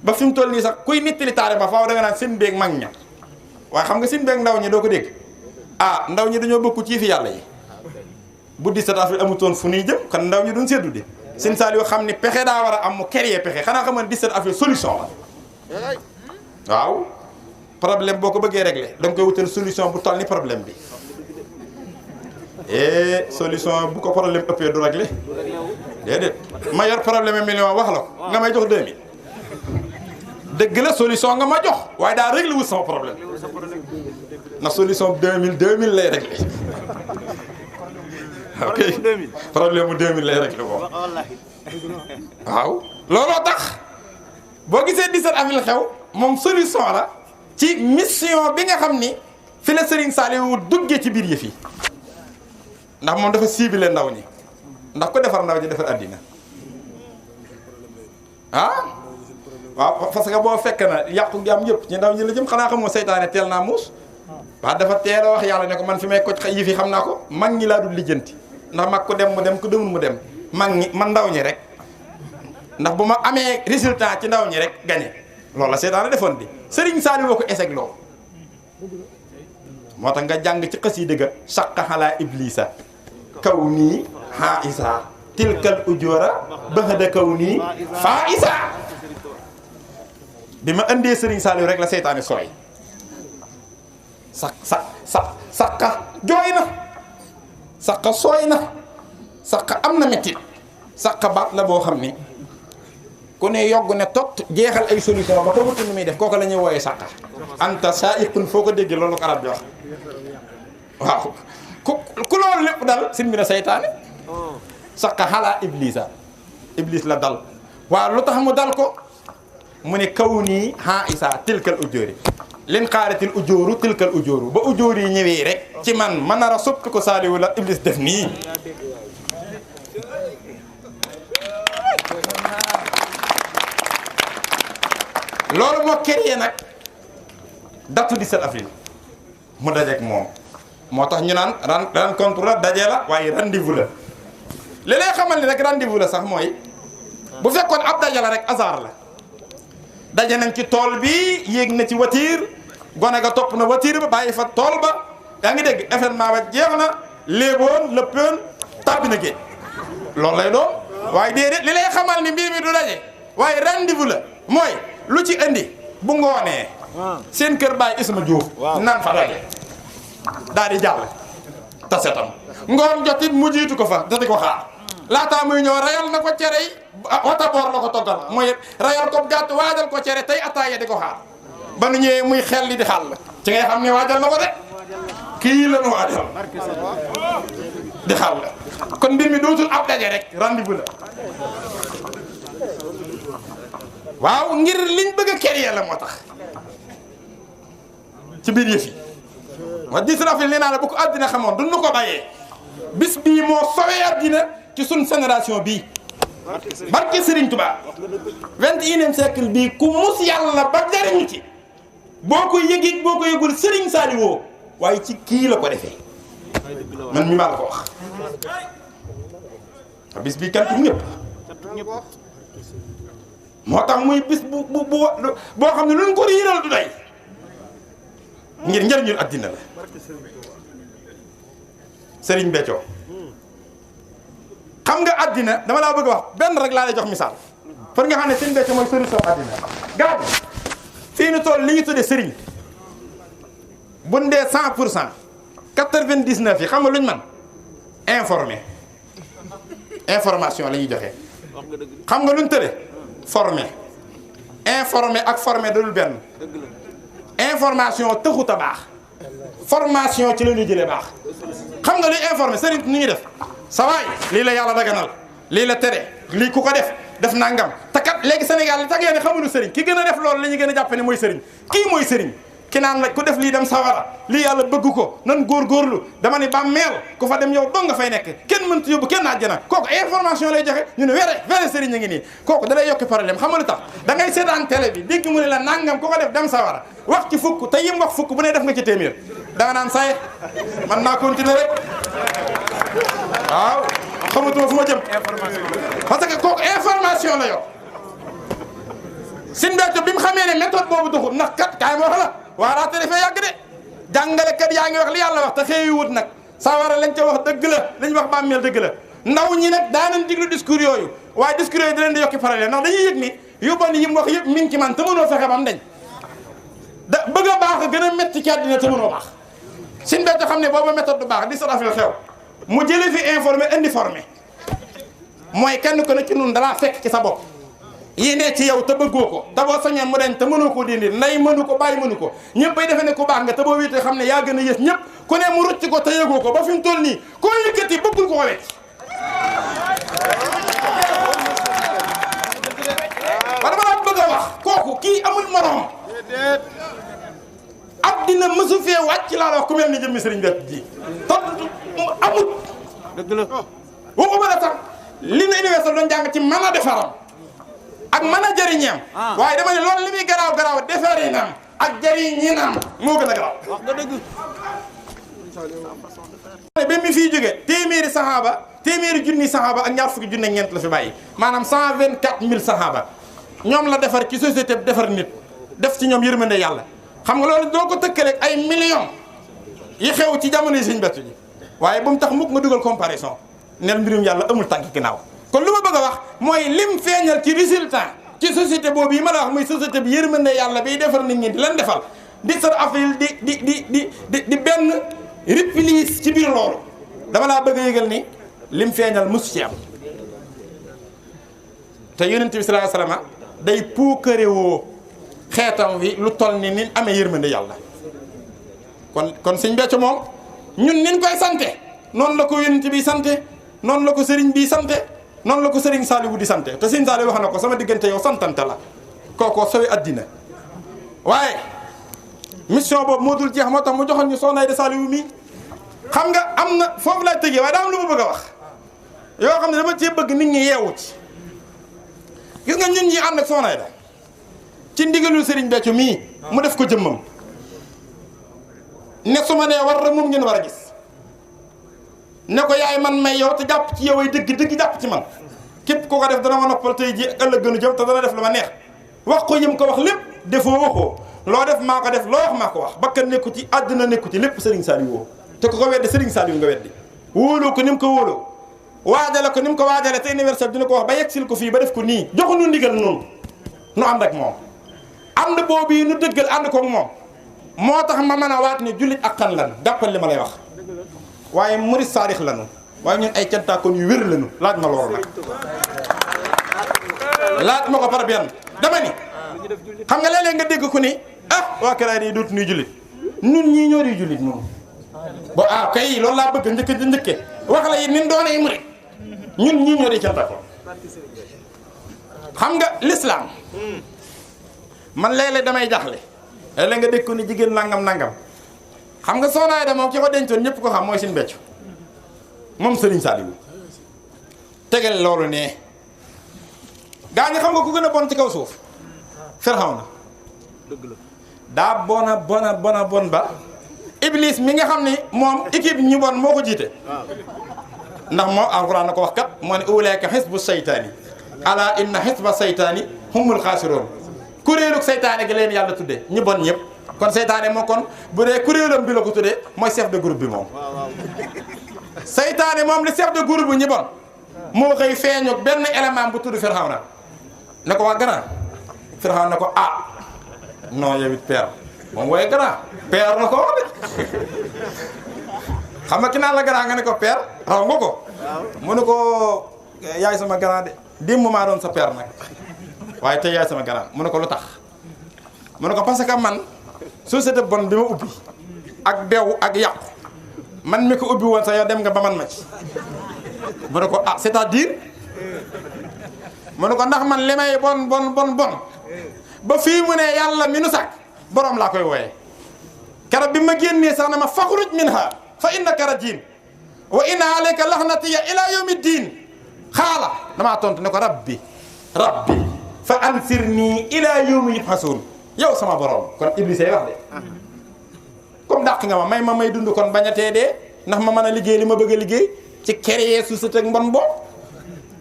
ba fi mu toll nii sax kuy nettali taare ba faaw da nga naan seen beeg mag ña waaye xam nga seen beeg ndaw ñi doo ko dégg ah ndaw ñi dañoo bokk ci fi yàlla yi bu 17 avril amutoon fu ñuy jëm kon ndaw ñi duñ seddu de Sëñ Saaliw xam ni pexe daa war a am mu créer pexe xanaa xam nga 17 avril solution la waaw problème boo ko bëggee régler da nga koy wutal solution bu toll ni problème bi solution bu ko problème ëppee du régler déedéet ma yor problème million wax la ko nga may jox 2000 dëgg la solution nga ma jox waaye daa régler wul sama problème ndax solution 2000 lay régler ok problème mu 2000 lay régler ko waaw looloo tax boo gisee 17 avril xew moom solution la ci mission bi nga xam ni fi la Serigne Saliou duggee ci biir yëf yi ndax moom dafa ciblé ndaw ñi ndax ko defar ndaw ñi defar àddina waaw parce que boo fekk na yàqu gi am yëpp ci ndaw ñi la jëm xanaa xamoo seytaane teel naa muus waaw dafa teel a wax yàlla ne ko man fi may ko yi fi xam naa ko mag ñi laa dul lijjanti ndax mag ko dem mu dem ku demul mu dem mag ñi man ndaw ñi rek ndax bu ma amee résultat ci ndaw ñi rek gagné loolu la seytaane defoon di Serigne Saliou woo ko échec loo moo tax nga jàng ci xasida ga saqqa xalaa iblisa kaw nii haa isa tilkal ujoora baxda kaw nii faa isa bi ma indee Serigne Saliou rek la seytaane sooy saqa jooy na saqa sooy na saqa am na mettit saqa baat la boo xam ni ku ne yogg ne tot jeexal ay solution ba ko wutu nu muy def kooku la ñuy wooyee saqa anta sa'iqun foo ko déggee loolu ko arab di wax waaw ku loolu lépp dal sin bi na seytaane saqa xalaa iblisa iblis la dal waaw lu tax mu dal ko mu ne kaw nii haa isa tilkal ujóori leen xaaratil ujóoru tilkal ujóoru ba ujóor yi ñëwee rek ci man ma nar a soppi ko Saliou la iblis def nii loolu moo créé nag datu 17 avril mu dajeek moom moo tax ñu naan rencontre la daje la waaye rendez-vous la li lay xamal ni rek rendez-vous la sax mooy bu fekkoon ab daje la rek hasard la daje nañ ci tool bi yéeg na ci voiture gone ga topp na voiture ba bàyyi fa tool ba yaa ngi dégg événement ba jeex na léeboon lëppoon tàbbi na géej loolu lay doon waaye déedéet li lay xamal ni mbir mi du daje waaye rendez-vous la mooy lu ci indi bu ngoonee seen kër baay Isma Diouf naan fa daje daal di jàll tasetam ngoon jotit mu jiitu ko fa dati ko xaar laataa muy ñëw rayal na ko cere yi wata boor la ko toggal mooy rayal ko gàtt waajal ko cere tey ataaya di ko xaar ba nu ñëwee muy xel li di xàll ci ngay xam ne waajal na ko de kii la nu waajal di xàll kon mbir mi dootul ab daje rek rendez-vous la waaw ngir liñ bëgg a créer la moo tax ci biir yëf yi ma 17 avril nee naa la bu ko àddina xamoon duñu ko bàyyee bis bii moo sowee àddina ci suñ génération bii barke Serigne Touba 21e siècle bii ku mus yàlla ba jariñu ci boo ko yëgee boo ko yëgul Serigne Saliou waaye ci kii la ko defee man mi maa la ko wax bis bii kat ñëpp moo tax muy bis boo xam ne lu ñu ko riiral du day ngir njëriñu àddina la Serigne Béthio xam nga àddina dama laa bëgg a wax benn rek laa lay jox misaal pour nga xam ne Serigne Béthio mooy solution àddina gars bi fii nu toll li ñu tuddee Serigne buñ dee 100% 99 yi xam nga luñ man information la ñuy joxe xam nga luñ tëre informé ak formé dalul benn information taxut a baax formation ci la ñuy jëlee baax xam nga luy informé Serigne ni ñuy def sa waay lii la yàlla daganal lii la tere lii ku ko def nangam te kat léegi Sénégal li tax ngeen ne xamuñu Serigne ki gën a def loolu la ñu gën a jàpp ne mooy Serigne kii mooy Serigne ki naan la ku def lii dem sawara lii yàlla bëgg ko nan góorgóorlu dama ne bàmmeel ku fa dem yow dong nga fay nekk kenn mënut yóbbu kenn àjjana kooku information lay joxe ñu ne were Serigne a ngi nii kooku da lay yokki problème xam nga lu tax da ngay seetaan télé bi dégg mu ne la nangam ku ko def dem sawara wax ci fukk te yim wax fukk bu ne def nga ci téeméer da nga naan say man naa continuer rek waaw xamatuma fu ma jëm parce que kooku information la yor Serigne Béthio bi mu xamee ne méthode boobu doxul ndax kat kaay ma wax la waaraate dafay yàgg de jàngalekat yaa ngi wax li yàlla wax te xëy wut nag sawara lañ ca wax dëgg la lañ wax bàmmeel dëgg la ndaw ñi nag daanañ diglu discours yooyu waaye discours yooyu da leen di yokki problème ndax dañuy yëg ni yu bon yi mu wax yëpp mi ngi ci man te mënoo fexe ba mu dañ da bëgg a baax a gën a métti ci àddina te mënoo baax Serigne Béthio xam ne booba méthode du baax di sa rafet xew mu jëlee fi informé indi formé mooy kenn ko ne ci nun dalaa fekk ci sa bopp yi ne ci yow te bëggoo ko te boo sañoon mu dañ te mënoo koo dindi nday mënu ko bàyyi mënu ko ñëpp bay defe ne ku baax nga te boo wéetee xam ne yaa gën a yées ñëpp ku ne mu rucc ko te yëgoo ko ba fi mu toll nii koo yëkkati bëggul ko wecc ba dama la bëgg a wax kooku kii amul morom addina mësu fee wàcc laa la wax ku mel ni jëmmi Serigne Béthio ji te amut dëgg la waxuma la sax li na universel doon jàng ci mën a defaram ak mën a jëriñam waaye dama ne loolu li muy garaaw defarinam ak jëriñinam moo gën a garaaw wax nga dëgg ba mi fiy jóge téeméeri junni saxaaba ak ñaar fukki junni ak ñeent la fi bàyyi maanaam 124 000 saxaaba ñoom la defar ci société bi defar nit def ci ñoom yërmande yàlla xam nga loolu doo ko tëkkaleeg ay millions yi xew ci jamono yi Serigne Béthio ji waaye bu mu tax mukk nga dugal comparaison nel mbirum yàlla amul tànk ginnaaw kon lu ma bëgg a wax mooy lim feeñal ci résultat ci société boobu yi ma la wax muy société bi yërmande yàlla biy defar nit ñi di leen defal di sar afil di benn réplique ci biir loolu dama laa bëgg a yëgal ni lim feeñal musu ci am te yonent bi sallallahu alayhi wasallam day puukarewoo xeetam wi lu toll ni amee yërmande yàlla kon Serigne Béthio moom ñun niñ koy sante noonu la ko yonent bi sante noonu la ko Serigne bi sante noonu la ko Serigne Saliou di sante te Serigne Saliou wax na ko sama diggante yow santante la kookoo sawe addina waaye mission boobu moo dul jeex moo tax mu joxoon ñu Soxna Aïda Saliou mi xam nga am na foofu laay tëjee waaye daa am lu ma bëgg a wax yoo xam ne dama cee bëgg nit ñi yeewu ci gis nga ñun ñi ànd ak Soxna Aïda ci ndigalul Serigne Béthio mii mu def ko jëmmam ne su ma nee war moom ngeen war a gis ne ko yaay man may yow te jàpp ci yow ay dëgg jàpp ci man képp koo ko def dana ma noppal tey ji ëllëg gënu jëm te dana def lu ma neex wax ko yëm ko wax lépp defoo waxoo loo def maa ko def loo wax maa ko wax bakkan nekku ci àddina nekku ci lépp Serigne Saliou woo te ko weddi Serigne Saliou nga weddi wóoloo ko ni mu ko wóoloo waajale ko ni mu ko waajale te universel dina ko wax ba yegsil ko fii ba def ko nii joxu nu ndigal noonu nu ànd ak moom ànd boobu yi nu dëggal ànd koog moom moo tax ma mën a waat ne jullit ak xan lan jàppal li ma lay wax waaye murid saadix lanu waaye ñun ay cantaakoon yu wér lanu laaj ma loolu nag laaj ma ko par benn dama ni xam nga léeg-léeg nga dégg ku ni waa Kiraay nii dootu nuy jullit nun ñii ñoo di jullit noonu bo kay loolu laa bëgg njëkke wax la yi nin doonay murid ñun ñii ñoo di cantaakoon xam nga l'islam man léeg-léeg damay jaxle léeg-léeg nga dégg ko ni jigéen nangam xam nga Soxna Aïda moom ki ko dencoon ñëpp ko xam mooy Serigne Béthio moom Serigne Saliou tegal loolu ne gaa ñi xam nga ku gën a bon ci kaw suuf Firawna dëgg la daa bon ba Iblis mi nga xam ni moom équipe ñu bon moo ko jiite ndax moom alxuraan na ko wax kat moo ne ulaa'ika xisbu saytaani ala inna xisba saytaani humul xaasiroon kuréelu saytaane gi leen yàlla tuddee ñu bon ñëpp kon saytaane moo kon bu dee kuréelam bi la ko tuddee mooy chef de groupe bi moom saytaane moom li chef de groupe bu ñu bon moo xëy feeñu benn élément bu tudd Firawna ne ko waa grand Firawna ne ko ah non yow it père moom wooye grand père na ko wax de xam nga ki naan la grand nga ne ko père xaw nga ko mu ne ko yaay sama grand de démb maa doon sa père nag waaye tey yaay sama grand mu ne ko lu tax mu ne ko parce que man société bon bi ma ubbi ak beew ak yàqu man mi ko ubbi woon sax yow dem nga ba man ma ci mu ne ko ah c'est-à-dire mu ne ko ndax man li may bon ba fii mu ne yàlla mi nu sàkk borom laa koy wooyee keroog bi ma génnee sax na ma faxruj minha fa innaka rajim wa inna alayka laxnatiya ila yawmi diin xaala damaa tontu ne ko rabbi fa ansirni ila yawmi yubxasuun yow sama borom kon Iblis ay wax de comme dàq nga ma may dund kon bañ a tee dee ndax ma mën a liggéey li ma bëgg a liggéey ci créer société ak mbon boobu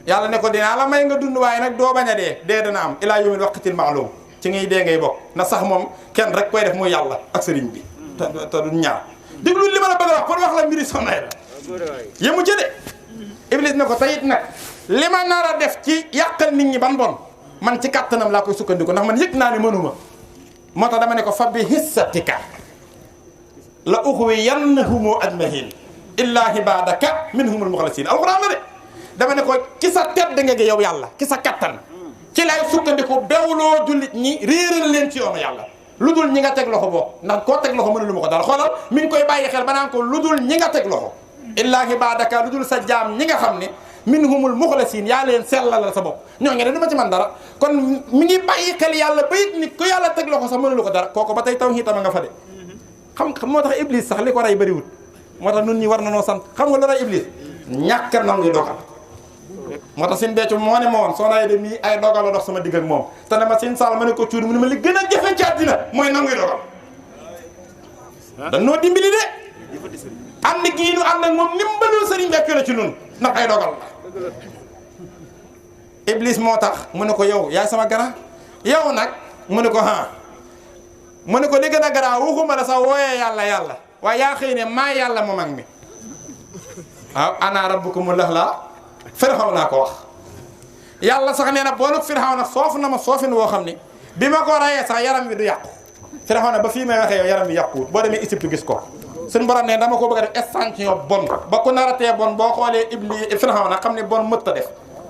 yàlla ne ko dinaa la may nga dund waaye nag doo bañ a dee dana am ila yawmil waqtil ma'lum ci ngay dee ngay bokk na sax moom kenn rek koy def muy yàlla ak sëriñ bi te du ñaar déglu li ma la bëgg a wax pour wax la mbiri Soxna Aida yemu ci de Iblis ne ko tayit nag li ma nar a def ci yàqal nit ñi ban bon man ci kattanam laa koy sukkandiku ndax man yëg naa ni mënuma moo tax dama ne ko fa bi hissatika la ughwiyannahum ajmahin illa ibadaka minhumul mukhlasin alxuraan la de dama ne ko ci sa tedd nga gi yow yàlla ci sa kattan ci lay sukkandiku bewloo jullit ñi réeral leen ci yoonu yàlla lu dul ñi nga teg loxo boo ndax koo teg loxo mënulu ma ko dara xoolal mi ngi koy bàyyi xel ba naan ko lu dul ñi nga teg loxo illa ibadaka lu dul sa jaam ñi nga xam ne minhumul mukhlasin yaa leen sellalal sa bopp ñoo ngi ne du ma ci man dara kon mi ngi bàyyi xel yàlla ba it ni ko yàlla teg loxo sax mënulu ko dara kooku ba tey tawhiid tama nga fa de xam moo tax Iblis sax li ko rey bëriwut moo tax nun ñi war na noo sant xam nga lu rey Iblis ñàkk nangu dogal moo tax seen beccu moo ne ma woon Soxna Aida mii ay dogal la dox sama digg ak moom te ne ma seen sall ma ne ko cuur mu ne ma li gën a jafe ci àddina mooy nanguy dogal dañ noo dimbali de ànd gii nu ànd ak moom nimbalul sëriñ beccu la ci nun ndax ay dogal la Iblis moo tax mu ne ko yow yaay sama gara yow nag mu ne ko mu ne ko li gën a garaaw waxuma la sax wooyee yàlla waaye yaa xëy ne maa yàlla moom ak mi waaw ana rabbukumul a'laa Firawna ko wax yàlla sax nee na boolug Firawna soof na ma soofin woo xam ni bi ma ko rayee sax yaram wi du yàqu Firawna ba fii may waxee yow yaram wi yàquwut boo demee Égypte gis ko suñu borom ne dama ko bëgg a def extension bon ba ku naratee bon boo xoolee Firawna xam ne bon mëtt a def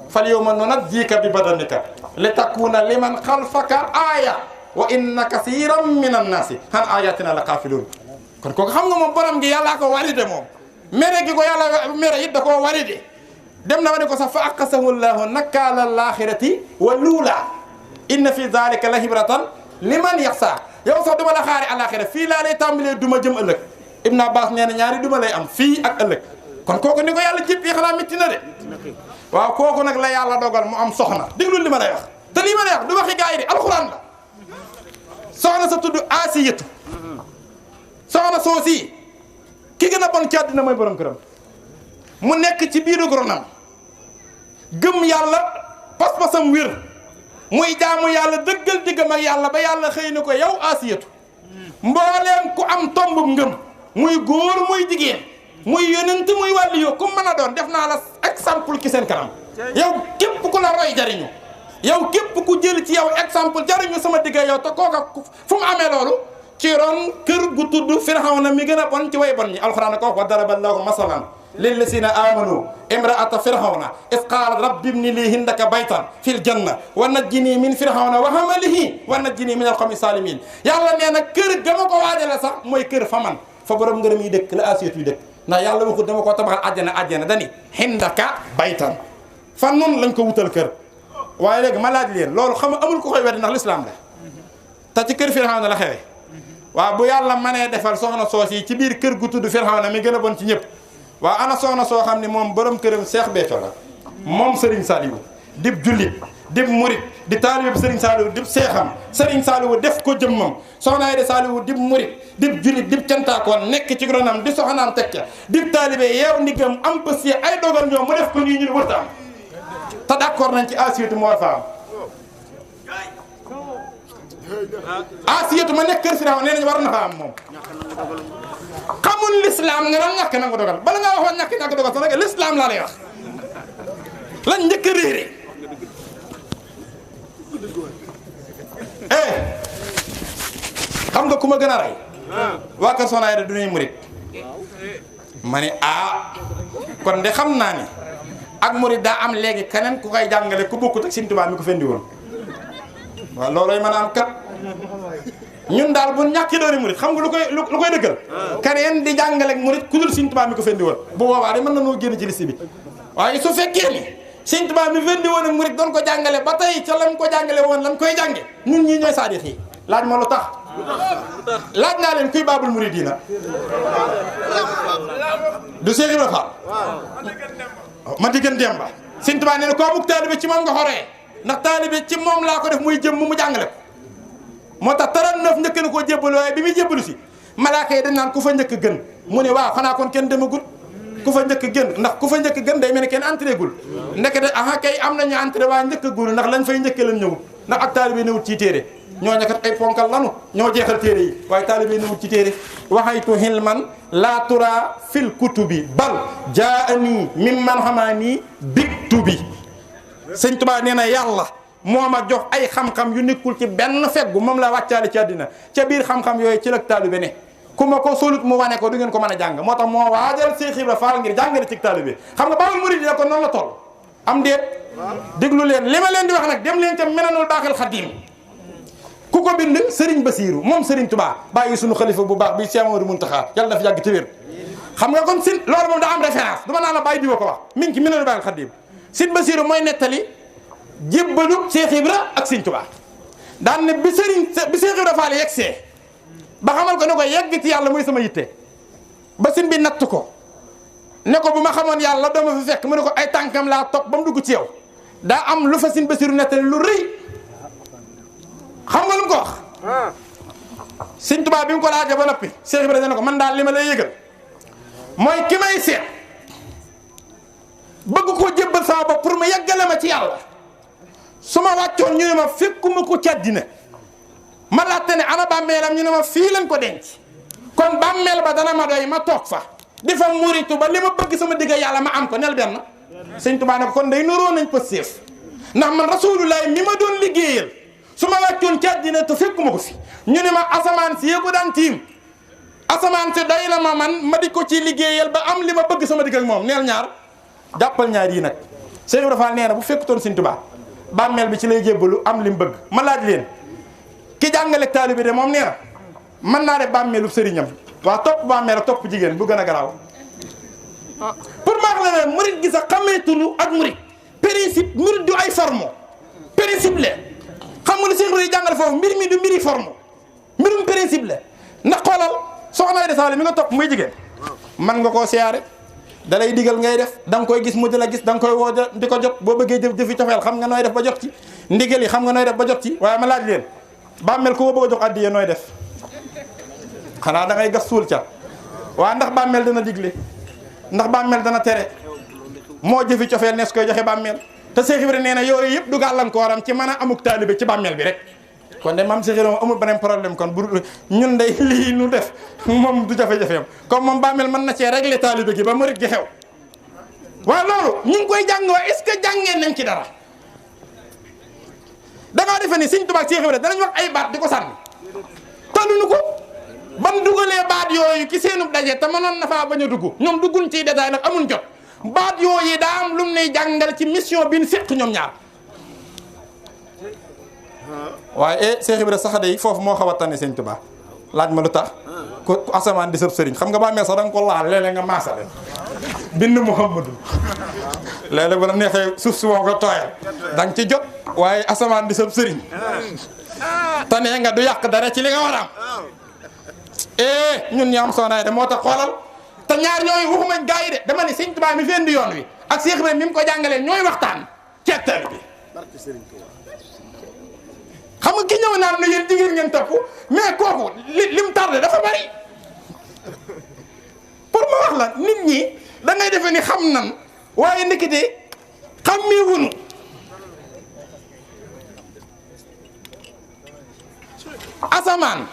fal yawma nunajjiika bi badanika li takuuna liman xalfaka aaya wa inna kasiran min annaasi an ayatina la xaafiluun kon kooku xam nga moom borom gi yàllaa ko walide moom mere gi ko yàlla mere it da koo walide dem na ma ne ko sax fa aqasahu llahu nakaala laaxirati wa luula inna fi dalika la hibratan liman yaxsa yow sax duma la xaari alaxira fii laa lay tàmbalee duma jëm ëllëg Ibn Abbas nee na ñaari duma lay am fii ak ëllëg kon kooku ni ko yàlla jëpp yi xanaa métti na de waaw kooku nag la yàlla dogal mu am soxna déglul li ma lay wax te lii ma lay wax du waxi gaa yi de alxuraan la soxna sa tudd Asiyatu soxna soosi ki gën a bon ci àddina mooy borom këram mu nekk ci biiru ronam gëm yàlla pas-pasam wér muy jaamu yàlla dëggal diggam ak yàlla ba yàlla xëy na ko yow Asiyatu mbooleem ku am tombub ngëm muy góor muy jigéen muy yonent muy wàlli yoo ku mën a doon def naa la exemple ci seen kanam yow képp ku la roy jariñu yow képp ku jël ci yow exemple jariñu sama digga yow te kooka fu mu amee loolu ci ron kër gu tudd Firawna mi gën a bon ci way bon ñi alxuraan ko wa daraballaahu masalan lillazina amanu imraata Firawna is qaalat rabbi ibni lii indaka baytan fil janna wa najjini min Firawna wa hamalihi wa najjini min alqawmi salimin yàlla nee na kër ga ma ko waajale sax mooy kër fa man fa borom ngërëm yi dëkk la Asiyatu yi dëkk ndax yàlla waxut dama ko tabaxal àjjana dani indaka baytan fan noonu lañ ko wutal kër waaye léegi ma laaj leen loolu xam nga amul ko koy weddi ndax lislaam la te ci kër Firawna la xewe waaw bu yàlla mënee defal soxna soos yi ci biir kër gu tudd Firawna mi gën a bon ci ñëpp waa ana soxna soo xam ne moom borom këram Seex Béthio la moom Serigne Saliou dib jullit dib murit di taalibe Serigne Saliou dib seexam Serigne Saliou def ko jëmmam soxna Aida Saliou dib murit dib jullit dib cantaakoon nekk ci ronam di soxnaam teg ca dib taalibe yeew ndigam am pësi ay dogal ñoom mu def ko nii ñu wërta am te d'accord nañ ci asiyatu mu war fa am asiyatu ma nekk kër Firawna nee nañ war na fa am moom xamul l'islam nga naan ñàkk nangu dogal bala ngaa waxoon ñàkk dogal sax nag l'islam laa lay wax lañ njëkk a réere xam nga ku ma gën a rey waa kër Soxna Aida du ñuy murit ma ne kon de xam naa ni ak murit daa am léegi keneen ku koy jàngale ku bokkut ak Sëriñ Tuubaa mi ko fendi woon waaw looloy mën a am kat ñun daal bu ñàkki dooni murit xam nga lu koy dëggal keneen di jàngale ak murit ku dul Sëriñ Tuubaa mi ko fendi woon bu boobaa de mën na noo génn ci liste bi waaye su fekkee ni Sëriñ Tuubaa mi fendi woon ak murit doon ko jàngale ba tey ca lam ko jàngale woon lam koy jànge ñun ñii ñooy saadix yi laaj ma lu tax laaj naa leen kuy baabul muridiina du Seex Ibra Faal ma diggan Demba Sëriñ Tuubaa nee na koo bugg taalibe ci moom nga xoree ndax taalibe ci moom laa ko def muy jëm mu jàngale ko moo tax 39 njëkk na koo jébbalu waaye bi muy jébbalu si malaaka yi dañ naan ku fa njëkk gën mu ne waaw xanaa kon kenn demagul ku fa njëkk gën ndax ku fa njëkk gën day mel ni kenn entré gul ndekete aha kay am nañu entré waaye njëkk gul ndax lañ fay njëkkee lan ñëwul ndax ak taalibe newut ci téere ñoo ñakat ay ponkal lanu ñoo jeexal téere yi waaye taalibe newut ci téere waxaytu hilman laa tura fil kutubi bal jaani mimman xamaani biktubi Sëñ Tuubaa nee na yàlla moo ma jox ay xam-xam yu nekkul ci benn feggu moom la wàccaale ci àddina ca biir xam-xam yooyu ci la taalibe ne ku ma ko solut mu wane ko du ngeen ko mën a jàng moo tax moo waajal Seex Ibra Faal ngir jàngale ci taalibe xam nga Baabul Muriidiina ko noonu la toll am déet déglu leen li ma leen di wax nag dem leen ca Minanul Baaxil Xadiim ku ko bind Serigne Bassirou moom Serigne Touba bàyyi sunu xalifa bu baax bi Cheikh Amadou Mountakha yàlla na fi yàgg ci wér xam nga kon sin loolu moom daa am référence du ma naa la bàyyi diwa ko wax mi ngi ci Minanul Baaxil Xadiim Serigne Bassirou mooy nettali jébbalu Cheikh Ibra ak Serigne Touba daan ne bi Cheikh Ibra Fall yegsee ba xamal ko ne ko yegg ci yàlla mooy sama yitte ba sin bi natt ko ne ko bu ma xamoon yàlla doo ma fi fekk mu ne ko ay tànkam laa topp ba mu dugg ci yow daa am lu fa Serigne Bassirou nettali lu rëy xam nga lu mu ko wax Serigne Touba bi mu ko laajee ba noppi Cheikh Ibra ne ko man daal li ma lay yëgal mooy ki may seet bëgg ko jébbal sama bopp pour ma yeggale ma ci yàlla su ma wàccoon ñu ne ma fekkuma ko càddina ma laajte ne ana bàmmeelam ñu ne ma fii lañ ko denc kon bàmmeel ba dana ma doy ma toog fa di fa muritu ba li ma bëgg sama digga yàlla ma am ko nel benn Sëñ Tuubaa ne ko kon day nuroo nañ pëstéef ndax man rasulullah mi ma doon liggéeyal su ma wàccoon càddina te fekkuma ko fi ñu ne ma asamaan si yëpp daan tiim asamaan si doy na ma man ma di ko ci liggéeyal ba am li ma bëgg sama digg ak moom neel ñaar jàppal ñaar yii nag Cheikh Ibra Fall nee na bu fekkutoon Sëñ Tuubaa bàmmeel bi ci lay jébbalu am li mu bëgg ma laaj leen ki jàngale taalibe de moom nee na mën naa def bàmmeelu sëriñam waa topp bàmmeel ak topp jigéen bu gën a garaaw pour ma wax la ne murit gi sax xameetulu ak murit principe murit du ay forme principe la xam nga ne Cheikh Ibra yi jàngale foofu mbir mi du mbiri forme mbirum principe la ndax xoolal soxna Aida Sall mi nga topp muy jigéen man nga koo siyaare da lay digal ngay def da nga koy gis mu di la gis da nga koy woo di ko jot boo bëggee jëfi cofeel xam nga nooy def ba jot ci ndigal yi xam nga nooy def ba jot ci waaye ma laaj leen bàmmeel ku ko bëgg a jox addiya nooy def xanaa da ngay gas suul ca waaye ndax bàmmeel dana digle ndax bàmmeel dana tere moo jëfi cofeel nees koy joxe bàmmeel te Cheikh Ibra nee na yooyu yëpp du gàllankooram ci mën a amuk taalibe ci bàmmeel bi rek kon de maam Cheikh Ibra amul beneen problème kon bu ñun day lii nu def moom du jafe-jafeem comme moom bàmmeel mën na cee régler taalibe gi ba murit gi xew waaye loolu ñu ngi koy jàng waa est-ce que jàngeen nañ ci dara da ngaa defe ni Sëñ Tuubaa ak Cheikh Ibra danañ wax ay baat di ko sànni tànnuñu ko ban dugalee baat yooyu ki seenub daje te mënoon na faa bañ a dugg ñoom dugguñ ciy détail nag amuñ jot baat yooyu daa am lu mu ne jàngal ci mission bi ñu seq ñoom ñaar waaye Cheikh Ibra sax day foofu moo xaw a tane Sëñ Tuubaa laaj ma lu tax ku asamaan di sëb sëriñ xam nga baa mee sax da nga ko laal léeg-léeg nga maasale bind Muhammadu léeg-léeg bu la neexee suuf si moo ko tooyal da nga ci jot waaye asamaan di sëb sëriñ tane nga du yàq dara ci li nga war a am ñun ñi am Soxna Aida moo tax xoolal te ñaar ñooy waxuma gaa yi de dama ne Sëñ Tuubaa mi fi indi yoon wi ak Cheikh Ibrahima mi mu ko jàngalee ñooy waxtaan ci hectare bi. xam nga ki ñëw naan ne yéen jigéen ngeen topp mais kooku lim tardé dafa bari pour ma wax la nit ñi da ngay defee ni xam nan waaye ndekete xammee wunu asamaan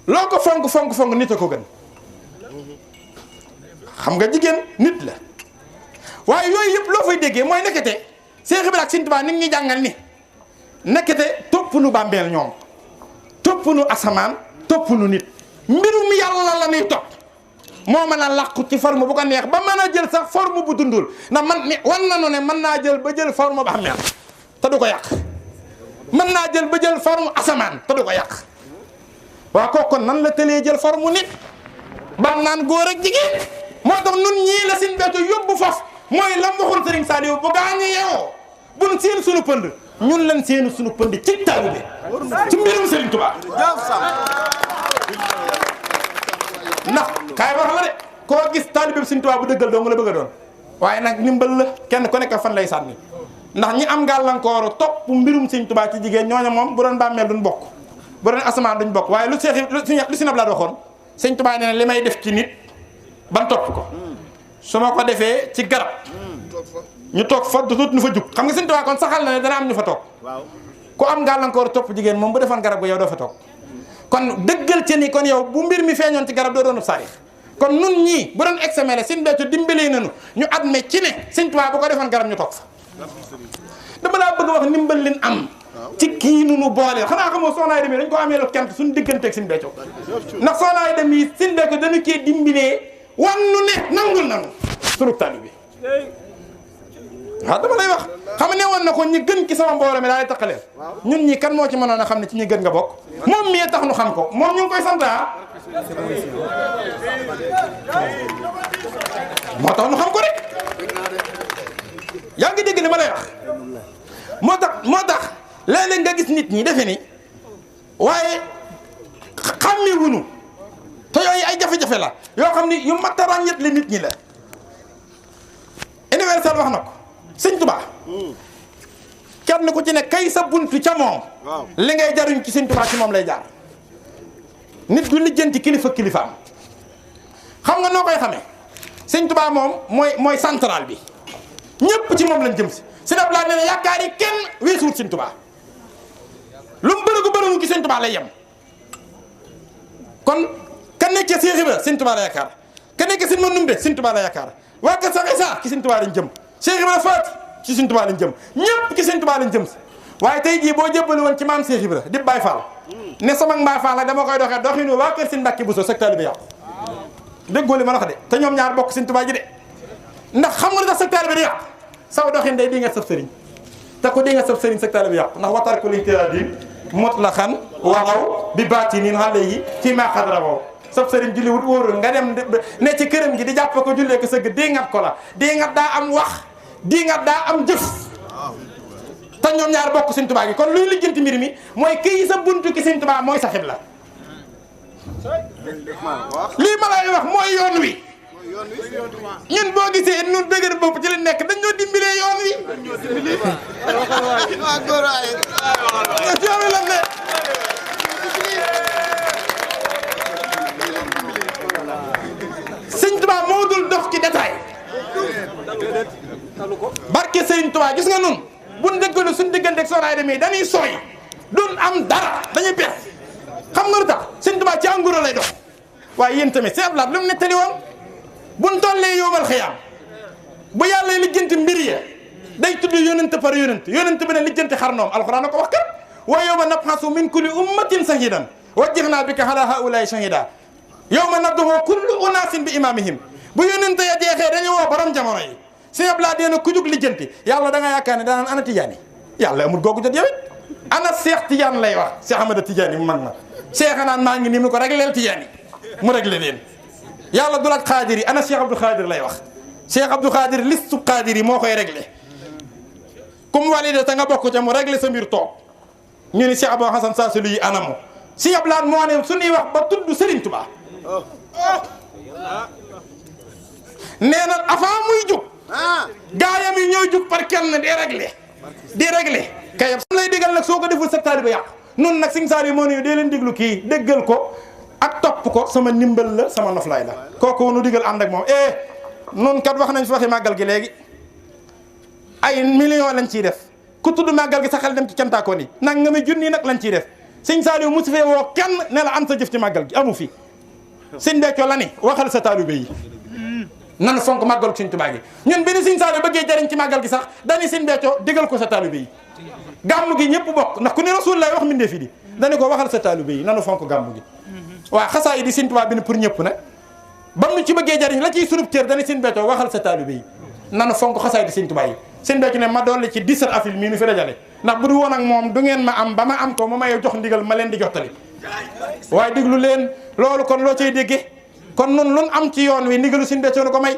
loo ko fonk nit a ko gën xam nga jigéen nit la waaye yooyu yëpp loo fay déggee mooy nekkete Cheikh Ibrahima ak Sëñ Tuubaa nit ñi jàngal ni nekkete topp nu bàmbeel ñoom topp nu asamaan topp nu nit mbirum yàlla la ñuy topp moo mën a làqu ci forme bu ko neex ba mën a jël sax forme bu dundul ndax man ni wan na nu ne mën naa jël ba jël forme bàmbeel te du ko yàq mën naa jël ba jël forme asamaan te du ko yàq waaw kooku nan la tëlee jël forme nit bam naan góor ak jigéen moo tax nun ñii la Sëñ Béthio yóbbu foofu mooy lam waxoon Sëriñ Saliou bu gaañu yeewoo buñ seen suñu pënd ñun lan seenu suñu pënd ci taalibe ci mbirum Sëriñ Tuubaa ndax kaay wax la de koo gis taalibe bi Sëriñ Tuubaa bu dëggal doo nga la bëgg a doon waaye nag ndimbal la kenn ku nekk fan lay sànni ndax ñi am gàllankooru topp mbirum Sëriñ Tuubaa ci jigéen ñooñu moom bu doon bàmmeel duñ bokk bu doon asamaan duñ bokk waaye lu si nablaat waxoon Sëriñ Tuubaa nee na li may def ci nit ban topp ko su ma ko defee ci garab ñu toog fa dootu ñu fa jug xam nga Sëriñ Tuubaa kon saxal na ne dana am ñu fa toog ku am gàllankoor topp jigéen moom bu defoon garab bu yow doo fa toog kon dëggal ci ni kon yow bu mbir mi feeñoon ci garab doo doon saarix kon nun ñii bu doon examen la Sëriñ Béthio dimbalee nañu ñu admet ci ne Sëriñ Tuubaa bu ko defoon garab ñu toog fa dama laa bëgg wax ndimbal leen am ci kii nu boole xanaa xamoo Soxna Aida mi dañ ko amee lu kent suñu digganteeg Sëriñ Béthio ndax Soxna Aida mi Sëriñ Béthio dañu cee dimbalee wan nu ne nangul nanu sunu taalibe bi waaw dama lay wax xam ne woon na ko ñi gën ci sama mbooloo mi daal di taqaleel ñun ñi kan moo ci mënoon a xam ne ci ñi gën nga bokk moom mii tax nu xam ko moom ñu ngi koy sant moo tax nu xam ko rek yaa ngi dégg li ma lay wax moo tax léeg-léeg nga gis nit ñi defe ni waaye xàmmi wunu te yooyu ay jafe-jafe la yoo xam ni yu mat a ràññet li nit ñi la universel wax na ko Sëñ Tuubaa kenn ku ci ne kay sa buntu ca moom li ngay jaruñ ci Sëñ Tuubaa ci moom lay jaar nit du lijjanti kilifaam xam nga noo koy xamee Sëñ Tuubaa moom mooy central bi ñëpp ci moom lañ jëm si Sëñ Abdou Lahad nee na yaakaar yi kenn weesuwul Sëñ Tuubaa lu mu bërëgu ci Sëñ Tuubaa lay yem kon ka nekk ca Seex Ibra Sëñ Tuubaa la yaakaar ka nekk Sëñ Mandumbe Sëñ Tuubaa la yaakaar waa Kër Sax Isa ci Sëñ Tuubaa lañ jëm Seex Ibra Faati ci Sëñ Tuubaa lañ jëm ñëpp ci Sëñ Tuubaa lañ jëm si waaye tey jii boo jébbali woon ci maam Seex Ibra di Baay Faal ne sama Baay Faal la dama koy doxee doxinu waa kër Sëñ Mbàkke Buso sa taalibe bi yàqu déggoo li ma la wax de te ñoom ñaar bokk Sëñ Tuubaa ji de ndax xam nga lu tax sa taalibe bi yàqu saw doxin day di nga sëf sëriñ te ko di nga sëf sëriñ sa taalibe bi yàqu ndax watar ko liñ tëradin mutlaqan walaw bi baatinin alayhi fi ma xadrawo sab sëriñ julli wut wóorul nga dem ne ci këram gi di jàpp ko jullee ko sëgg di ngat ko la di ngat daa am wax di ngat daa am jëf te ñoom ñaar bokk Sëñ Tuubaa gi kon luy lijjanti mbir mi mooy kii sa buntu ki Sëñ Tuubaa mooy sa xibla lii ma lay wax mooy yoon wi ñun boo gisee ñun dëgër bopp ci la nekk dañ ñoo dimbalee yoon wi la ne Sëñ Tuubaa moo dul dox ci détail barke Sëñ Tuubaa gis nga nun buñ dëggalu suñ digganteeg Soxna Aida mi dañuy sooy duñ am dara dañuy bees xam nga lu tax Sëñ Tuubaa ci anguro lay dox waaye yéen tamit Sëñ Abdou Lahad lu mu nettali woon buñ tollee yóomal xiyaam bu yàlla lijjanti mbir ya day tudd yonent par yonent bi ne lijjanti xarnoom alxuraan na ko wax kat wa yawma nabxasu min kulli ummatin shahidan wajjahnaa bika ala haulaai shahida yawma nad'u kullu unaasin bi imaamihim bu yonent ya jeexee dañu woo borom jamono yi Sëñ Abdou Lahad na ku jug lijjanti yàlla da nga yaakaar ne danaan ana Tijaani yàlla amul googu jot yow it ana Cheikh Tidiane lay wax Cheikh Ahmada Tidiane mu mag ma Cheikh naan maa ngi nii mu ko régleel Tidiane mu réglé leen yàlla du la Xaadir yi ana Cheikh Abdou Xaadir lay wax Cheikh Abdou Xaadir listu Xaadir yi moo koy réglé comme validé te nga bokk ca mu réglé sa mbir toog ñu ni Cheikh Abou Hassan Saasulu yi anamu Sëñ Abdou Lahad moo ne suñuy wax ba tudd Serigne Touba nee na avant muy jug gaayam yi ñooy jug par kenn di régler kayam lay digal nag soo ko deful sa taalibe yàqu noonu nag Sëñ Saaliw moo ne dee leen diglu kii déggal ko ak topp ko sama ndimbal la sama noflaay la kooku nu digal ànd ak moom noonu kat wax nañ fi waxi màggal gi léegi ay millions lañ ciy def ku tudd màggal gi sa xel dem ci cantaakoon yi nag nga may junni nag lañ ciy def Sëñ Saaliw musu fee woo kenn ne la am sa jëf ci màggal gi amu fi sëñ Béthio la ni waxal sa taalibe yi nan fonk màggalu Sëñ Tuubaa gi ñun bi ni Sëñ Saaliw bëggee jariñ ci màggal gi sax dañu Sëñ Béthio digal ko sa taalibe yi gàmmu gi ñëpp bokk ndax ku ne Rasulullah wax mbindee fi di dañu ko waxal sa taalibe yi nanu fonk gàmmu gi waaw xasaa yi di Sëñ Tuubaa bi ne pour ñëpp nag ba mu ci bëggee jariñ la ciy sunub cër dañu Sëñ Béthio waxal sa taalibe yi nanu fonk xasaa yi di Sëñ Tuubaa yi Sëñ Béthio ne ma dolli ci 17 avril mii nu fi dajale ndax bu du woon ak moom du ngeen ma am ba ma am ko mu may jox ndigal ma leen di jottali waaye déglu leen loolu kon loo cay déggee kon nun lun am ci yoon wi ndigalu Sëñ Béthio nu ko may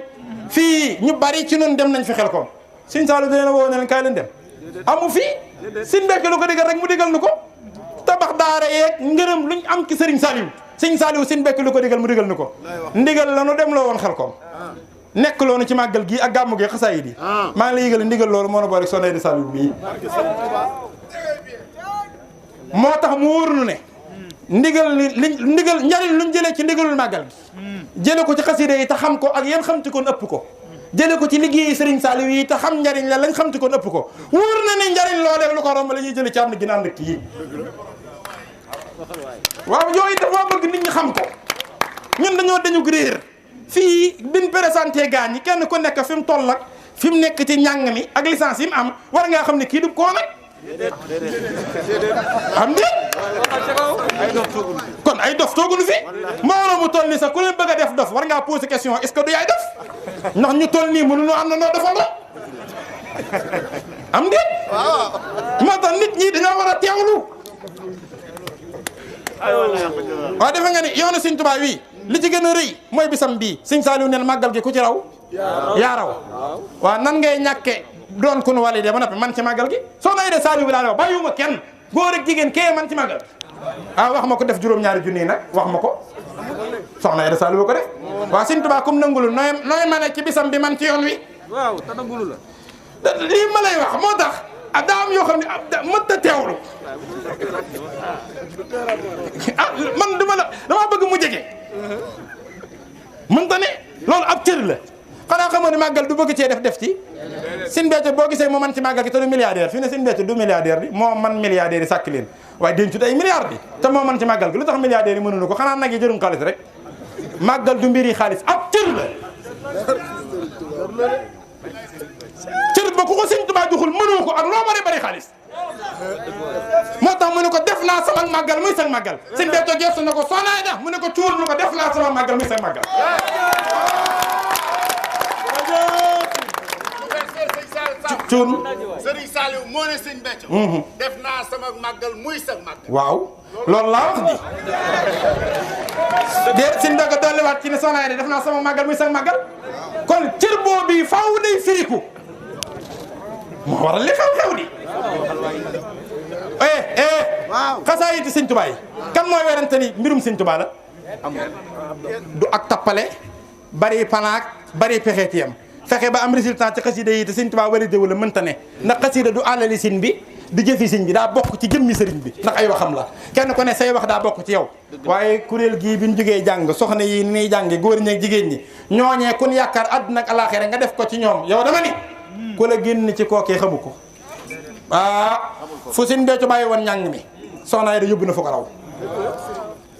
fii ñu bari ci nun dem nañ fi xel ko Sëñ Saaliw dina woo ne leen kaay leen dem amu fii Sëñ Béthio lu ko digal rek mu digal nu ko tabax daara yeeg ngërëm luñ am ci Sëriñ Saaliw Sëñ Saaliw Sëñ Béthio lu ko digal mu digal nu ko ndigal la nu dem loo woon xel ko nekk loonu ci màggal gi ak gàmmu gi xasaayid yi maa ngi la yëgal ndigal loolu moo na boole Soxna Aida Saliou bii moo tax mu wóor nu ne ndigal njariñ luñ jëlee ci ndigalul màggal gi jële ko ci xasida yi te xam ko ak yéen xamti koon ëpp ko jële ko ci liggéeyi Sëriñ Saaliw yi te xam njariñ la lañ xamti koon ëpp ko wóor na ne njariñ loolee lu ko romb la ñuy jële ci am na ginaan dëkk yi waaw yooyu dafa bëgg nit ñi xam ko ñun dañu réer fii biñ présenté gaañ yi kenn ku nekk fi mu toll ak fi mu nekk ci njàng mi ak licence yi mu am war ngaa xam ne kii du koo nag am déet kon ay dof toogunu fi mbooloo mu toll nii sax ku leen bëgg a def dof war ngaa posé question est-ce que du yaay dof ndax ñu toll nii mënuñoo am na noo defal la am déet moo tax nit ñi dañoo war a teewlu waaw defe nga ni yoonu Sëñ Tuubaa wi li ci gën a rëy mooy bisam bii Sëñ Saaliw neen màggal gi ku ci raw yaa raw waaw nan ngay ñàkke doon ku nu validé ba noppi man ci màggal gi Soxna Aida Saliou bi laa la wax bàyyiwuma kenn góor ak jigéen kee man ci màggal wax ma ko def juróom-ñaari junni nag wax ma ko Soxna Aida Saliou ko def waaw Sëñ Tuubaa comme nangulu nooy ma ne ci bisam bi man ci yoon wi waaw te nangulu la lii ma lay wax moo tax daa am yoo xam ne mënta teewlu man dama bëgg mu jege mënta ne loolu ab cër la xanaa xamoo ne màggal du bëgg cee def ci Sëñ Béthio boo gisee moo man ci màggal gi te du milliardaire fi ne Sëñ Béthio du milliardaire bi moo man milliardaire yi sàkk leen waaye dencut ay milliards bi te moo man ci màggal gi lu tax milliardaire yi mënuñu ko xanaa nag yi jërum xaalis rek màggal du mbiri xaalis ab cër la cër ba ku ko Sëñ Tuubaa joxul mënoo ko ak loo bari xaalis moo tax mu ne ko def naa sama màggal muy sag màggal Sëñ Béthio gestu na ko Soxna Aida mu ne ko cuur mu ne ko def naa sama màggal muy sag màggal cuun Sëriñ Saaliw moo ne Sëñ Béthio def naa sama màggal muy sag màggal waaw loolu laa wax di déet Sëñ Béthio dolliwaat ci ne Soxna Aida def naa sama màggal muy sag màggal kon cër boobu faaw day firiku moo waral li xew-xew di xasaayiti Sëñ Tuubaa yi kan mooy werante ni mbirum Sëñ Tuubaa la du ak tappale bari panaak bari pexe ci yam fexe ba am résultat ci xasida yi te Sëñ Tuubaa wala déw la mënta ne ndax xasida du àllali sëñ bi di jëfi sëñ bi daa bokk ci jëmmi sëriñ bi ndax ay waxam la kenn ku ne say wax daa bokk ci yow waaye kuréel gii bi ñu jógee jàng soxna yi ni ñuy jànge góor ñi ak jigéen ñi ñooñee kun yaakaar àdduna ak alaaxira nga def ko ci ñoom yow dama ni ku la génn ci kookee xamu ko fu Sëñ Béthio bàyyi woon njàng mi Soxna Aida yóbbu na fa ko raw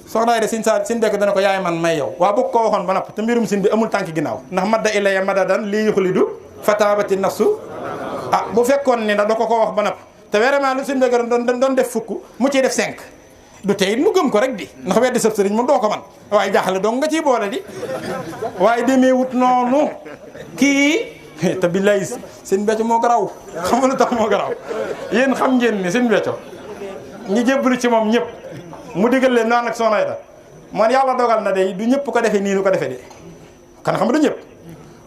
Soxna Aida Sëñ Béthio dana ko yaay man may yow waa bu ko waxoon ba napp te mbirum sëñ bi amul tànk ginnaaw ndax madda ilaya madadan lii yuxlidu fatabati nafsu bu fekkoon ni da ko wax ba napp te vraiment lu Sëñ Béthio doon def fukk mu ciy def 5 du tey mu gëm ko rek di ndax weddi sëb sëriñ moom doo ko man waaye jaaxle dong nga ciy boole di waaye demee wut noonu kii te billaay Sëñ Béthio moo garaw xam nga lu tax moo garaw yéen xam ngeen ni Sëñ Béthio ñi jébbalu ci moom ñëpp mu digal leen naan ak Soxna Aida man yàlla dogal na de du ñëpp ko defee nii nu ko defee de kan xam du ñëpp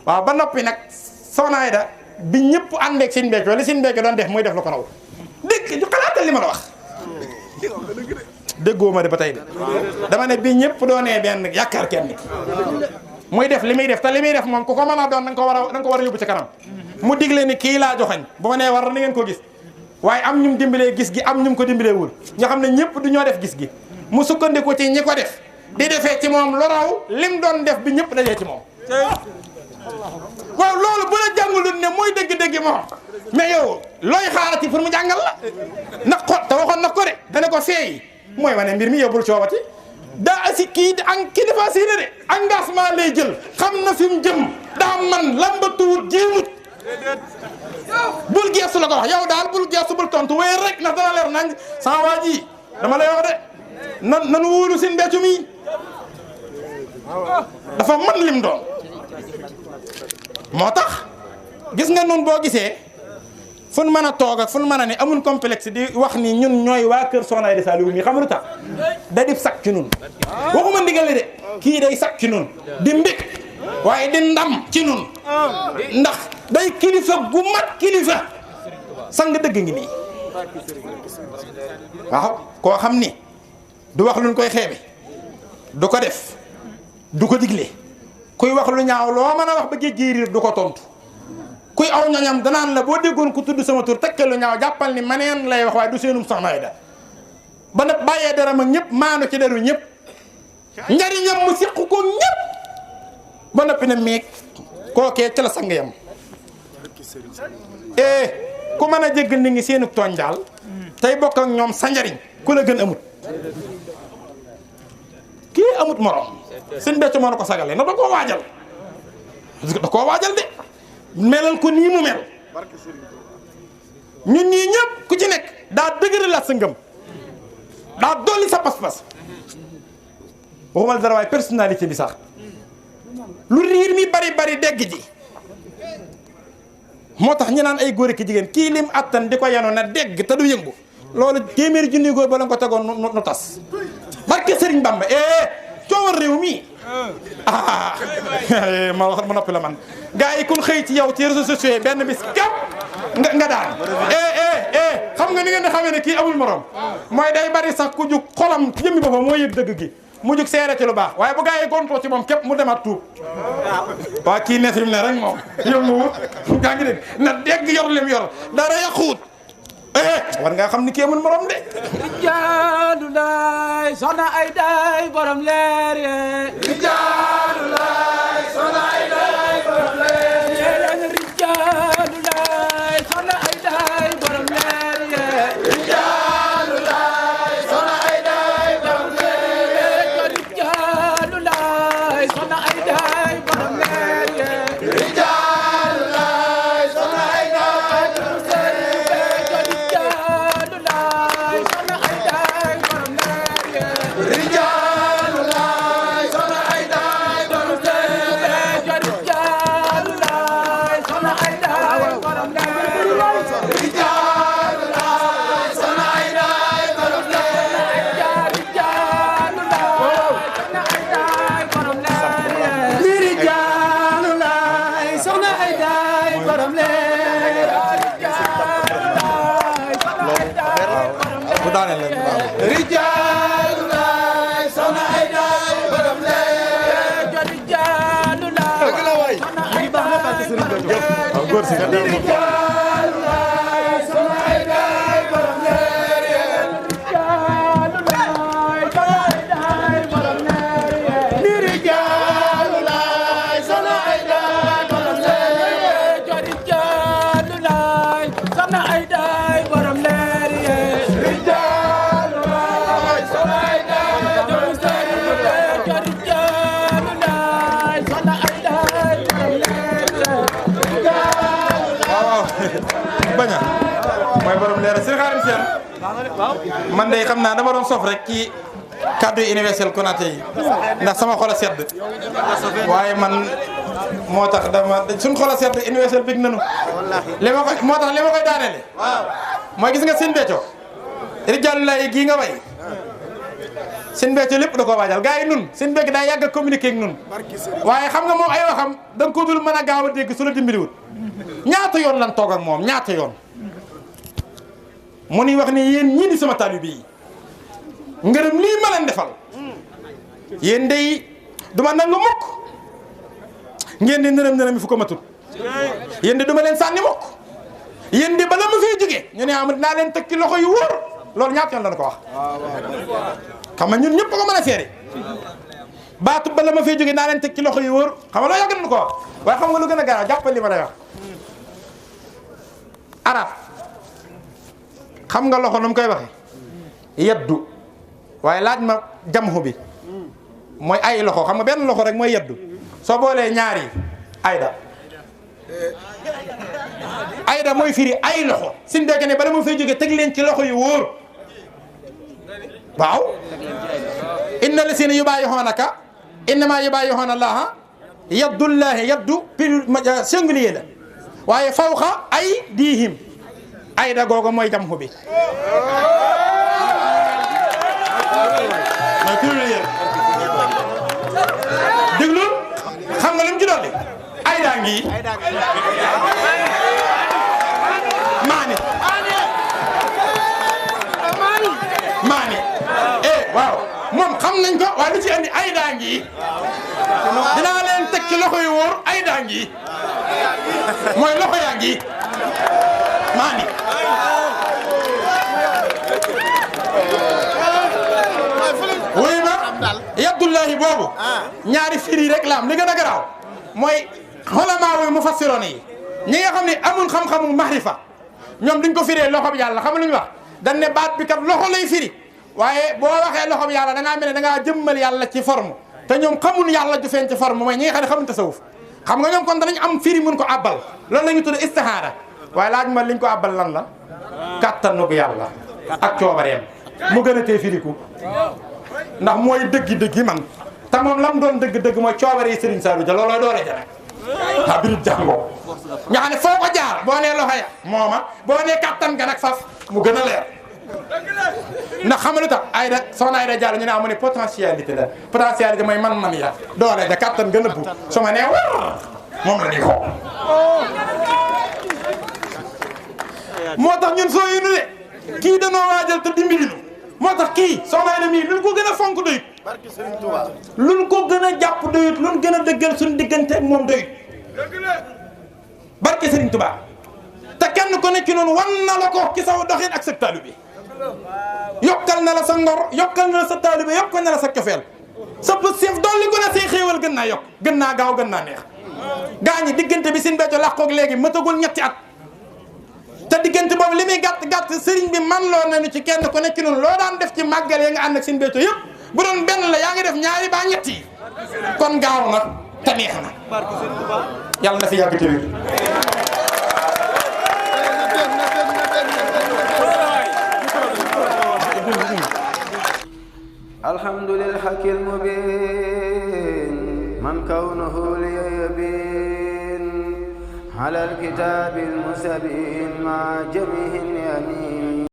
waaw ba noppi nag Soxna Aida bi ñëpp ànd ak Sëñ Béthio li Sëñ Béthio doon def muy def lu ko raw dégg ñu xalaatal li ma la wax déggoo ma de ba tey de dama ne bi ñëpp doonee benn yaakaar kenn ki muy def li muy def te li muy def moom ku ko mën a doon da nga ko war a yóbbu ci kanam mu digle ni kii laa joxañ bu ma nee war na ngeen ko gis waaye am ñum dimbalee gis gi am ñum ko dimbalee wul ñoo xam ne ñëpp du ñoo def gis gi mu sukkandiku ci ñi ko def di defee ci moom lu raw lim doon def bi ñëpp dajee ci moom waaw loolu bu la jàngalul ne mooy dëgg-dëgg moom mais yow looy xaarati pour mu jàngal la nag ko te waxoon nag ko de dana ko feeyi mooy wane mbir mi yow bul coobati daa asi kii kii dafa séené de engagement lay jël xam na fi mu jëm daa man lambatuwut jéemut bul geesu la ko wax yow daal bul geesu bul tontu wéy rek ndax dana leer nañ sama waa ji dama lay wax de nanu wóolu seen mbéccu mi dafa man lim doon moo tax gis nga nun boo gisee fu nu mën a toog ak fu nu mën a ne amul complexe di wax ni ñun ñooy waa kër Soxna Aida Saliou mi xam lu tax da di sakk ci nun waxuma ndigale de kii day sakk ci nun di mbég waaye di ndam ci nun ndax day kilifa gu mat kilifa sang dëgg ngi nii waaw koo xam ni du wax luñ koy xeebe du ko def du ko digle kuy wax lu ñaaw loo mën a wax ba géej gi riir du ko tontu kuy aw ñoñam danaan la boo déggoon ku tudd sama tur tekke lu ñaaw jàppal ni maneen lay wax waaye du seenum Soxna Aida ba na bàyyee dara ma ñëpp maanu ci deru ñëpp njariñam mu siq ko ñëpp ba noppi ne meeg kookee ca la sang yam ku mën a jéggal nit ñi seenu tooñ daal tey bokk ak ñoom sa njariñ ku la gën amut kii amut morom seen becc moo na ko sagale na da koo waajal da koo waajal de melal ko nii mu mel ñun ñii ñëpp ku ci nekk daa dëgëralaat sa ngëm daa dolli sa pas-pas waxuma dara waaye personnalité bi sax lu riir mi bari bari dégg ji moo tax ñu naan ay góor ki jigéen kii lim attan di ko yanu na dégg te du yëngu loolu téeméeri junni góor ba la ko tegoon nu tas barke Sëriñ Bamba coowal réew mi ma wax ma noppi la man gars yi kun xëy ci yow ci réseaux sociaux yi benn bis kap nga daan xam nga ni ngeen di xamee ne kii amul morom mooy day bari sax ku jug xolam jëmmi boppam moo yëg dëgg gi mu jug seere ci lu baax waaye bu gars yi gontoo ci moom képp mu demaat tuub waa kii ne fi mu ne rek moom yow mu wut gaa ngi dégg na dégg yor lim yor dara yàquut war nga xam ni kii amul morom de Rijaalu Laay Soxna Aida borom leer ye Rijaalu Laay Soxna Aida borom leer ye Rijaalu Laay Soxna Aida borom leer ye Rijaalu Laay Soxna Aida borom leer ye Rijaalu Laay Soxna Aida borom leer ye Rijaalu Laay Soxna Aida borom leer Rijaalu Laay Soxna Aida borom leer Rijaalu Laay Soxna Aida borom leer Rijaalu Laay Soxna Aida borom leer Rijaalu Laay Soxna Aida borom leer Rijaalu Laay Soxna Aida borom leer Rijaalu Laay Soxna Aida borom leer baña mooy borom leer seen xaarim seen man de xam naa dama doon sof rek ci kàddu universel Konaté yi ndax sama xol a sedd waaye man moo tax dama suñ xol a sedd universel big nanu li ma koy moo tax li ma koy daaneele mooy gis nga seen becco Rijaalu Laay gii nga way seen becco lépp da ko waajal gars yi nun seen becc daa yàgg a communiquer ak nun waaye xam nga moom ay waxam da nga ko dul mën a gaaw a dégg su la dimbaliwut ñaata yoon lan toog ak moom ñaata yoon mu ni wax ni yéen ñii di sama taalibe yi ngërëm lii ma leen defal yéen day duma nangu mukk ngeen di nërëm fu ko matut yéen di duma leen sànni mukk yéen di bala ma fiy jógee ñu ne am naa leen teg ci loxo yu wóor loolu ñaata yoon la ko wax xam nga ñun ñëpp ko mën a seere baatu bala ma fiy jógee naa leen teg ci loxo yu wóor xam nga loolu yàgg nañu ko wax waaye xam nga lu gën a garaaw jàppal li ma lay wax arab xam nga loxo nu mu koy waxe yeddu waaye laaj ma jamxu bi mooy ay loxo xam nga benn loxo rek mooy yeddu soo boolee ñaar yi ayda mooy firi ay loxo sin deke ne bala mu fay jóge teg leen ci loxo yu wóor waaw inna lasina yubayi'unaka innama yubayi'una allaha yaddullahi yaddu pil singulier la waaye fawqa ay diihim ayda googu mooy jamxu bi mooy pluriel déglu xam nga lu mu ci dolli ayda ngi maani waaw moom xam nañ ko waaye lu ci andi ayda ngi dinaa leen teg ci loxo yu wóor ayda ngi mooy loxo yaa ngi maani wuy ma yaddullahi boobu ñaari firi rek la am li gën a garaaw mooy xolamaa wu mufassiroon yi ñi nga xam ne amul xam-xamu mahrifa ñoom duñ ko firee loxob yàlla xam lu ñu wax dañ ne baat bi kat loxo lay firi waaye boo waxee loxob yàlla da ngaa mel ne da ngaa jëmmal yàlla ci forme te ñoom xamul yàlla ju feeñ ci forme mooy ñi nga xam ne xamuñ tasawuf xam nga ñoom kon danañ am firi mun ko abbal loolu la ñu tudd istihaara waaye laaj ma liñ ko abbal lan la kàttanug yàlla ak coobareem mu gën a tee firiku ndax mooy dëggi man te moom lam doon dëgg-dëgg mooy coobare Serigne Saliou Dia looloo doole ja nag ah biir jàngoo nga xam ne foo ko jaar boo nee loxo ya mooma boo nee kattan ga nag faf mu gën a leer ndax xam nga lu tax Aïda soxna Aïda Diallo ñu ne amu ne potentialité la potentialité mooy man ya doole da kattan gën a bu su ma nee war moom la di ko moo tax ñun soo yéenu de kii danoo waajal te dimbali nu moo tax kii soxna Aïda mii luñ ko gën a fonk doyut luñ ko gën a jàpp doyut luñ gën a dëggal suñu diggante ak moom doyut barke Serigne Touba te kenn ko ne ci noonu wan na la ko ci sa doxin ak sa taalibe bi yokkal na la sa ngor yokkal na la sa taalibe bi yokkal na la sa cofeel sa pëstéef dolli ko na say xéewal gën naa yokk gën naa gaaw gën naa neex gaañi diggante bi sin becco làqoog léegi matagul ñetti at te diggante boobu li muy gàtt sëriñ bi man loo nañu ci kenn ko nekk noonu loo daan def ci màggal yi nga ànd ak sin becco yëpp bu doon benn la yaa ngi def ñaari ba ñetti kon gaaw na te neex na yàlla na fi yàgg te wér alhamdulil hakil mubin man kawnuhu li yabin ala alkitabil musabin ma jamihin yamin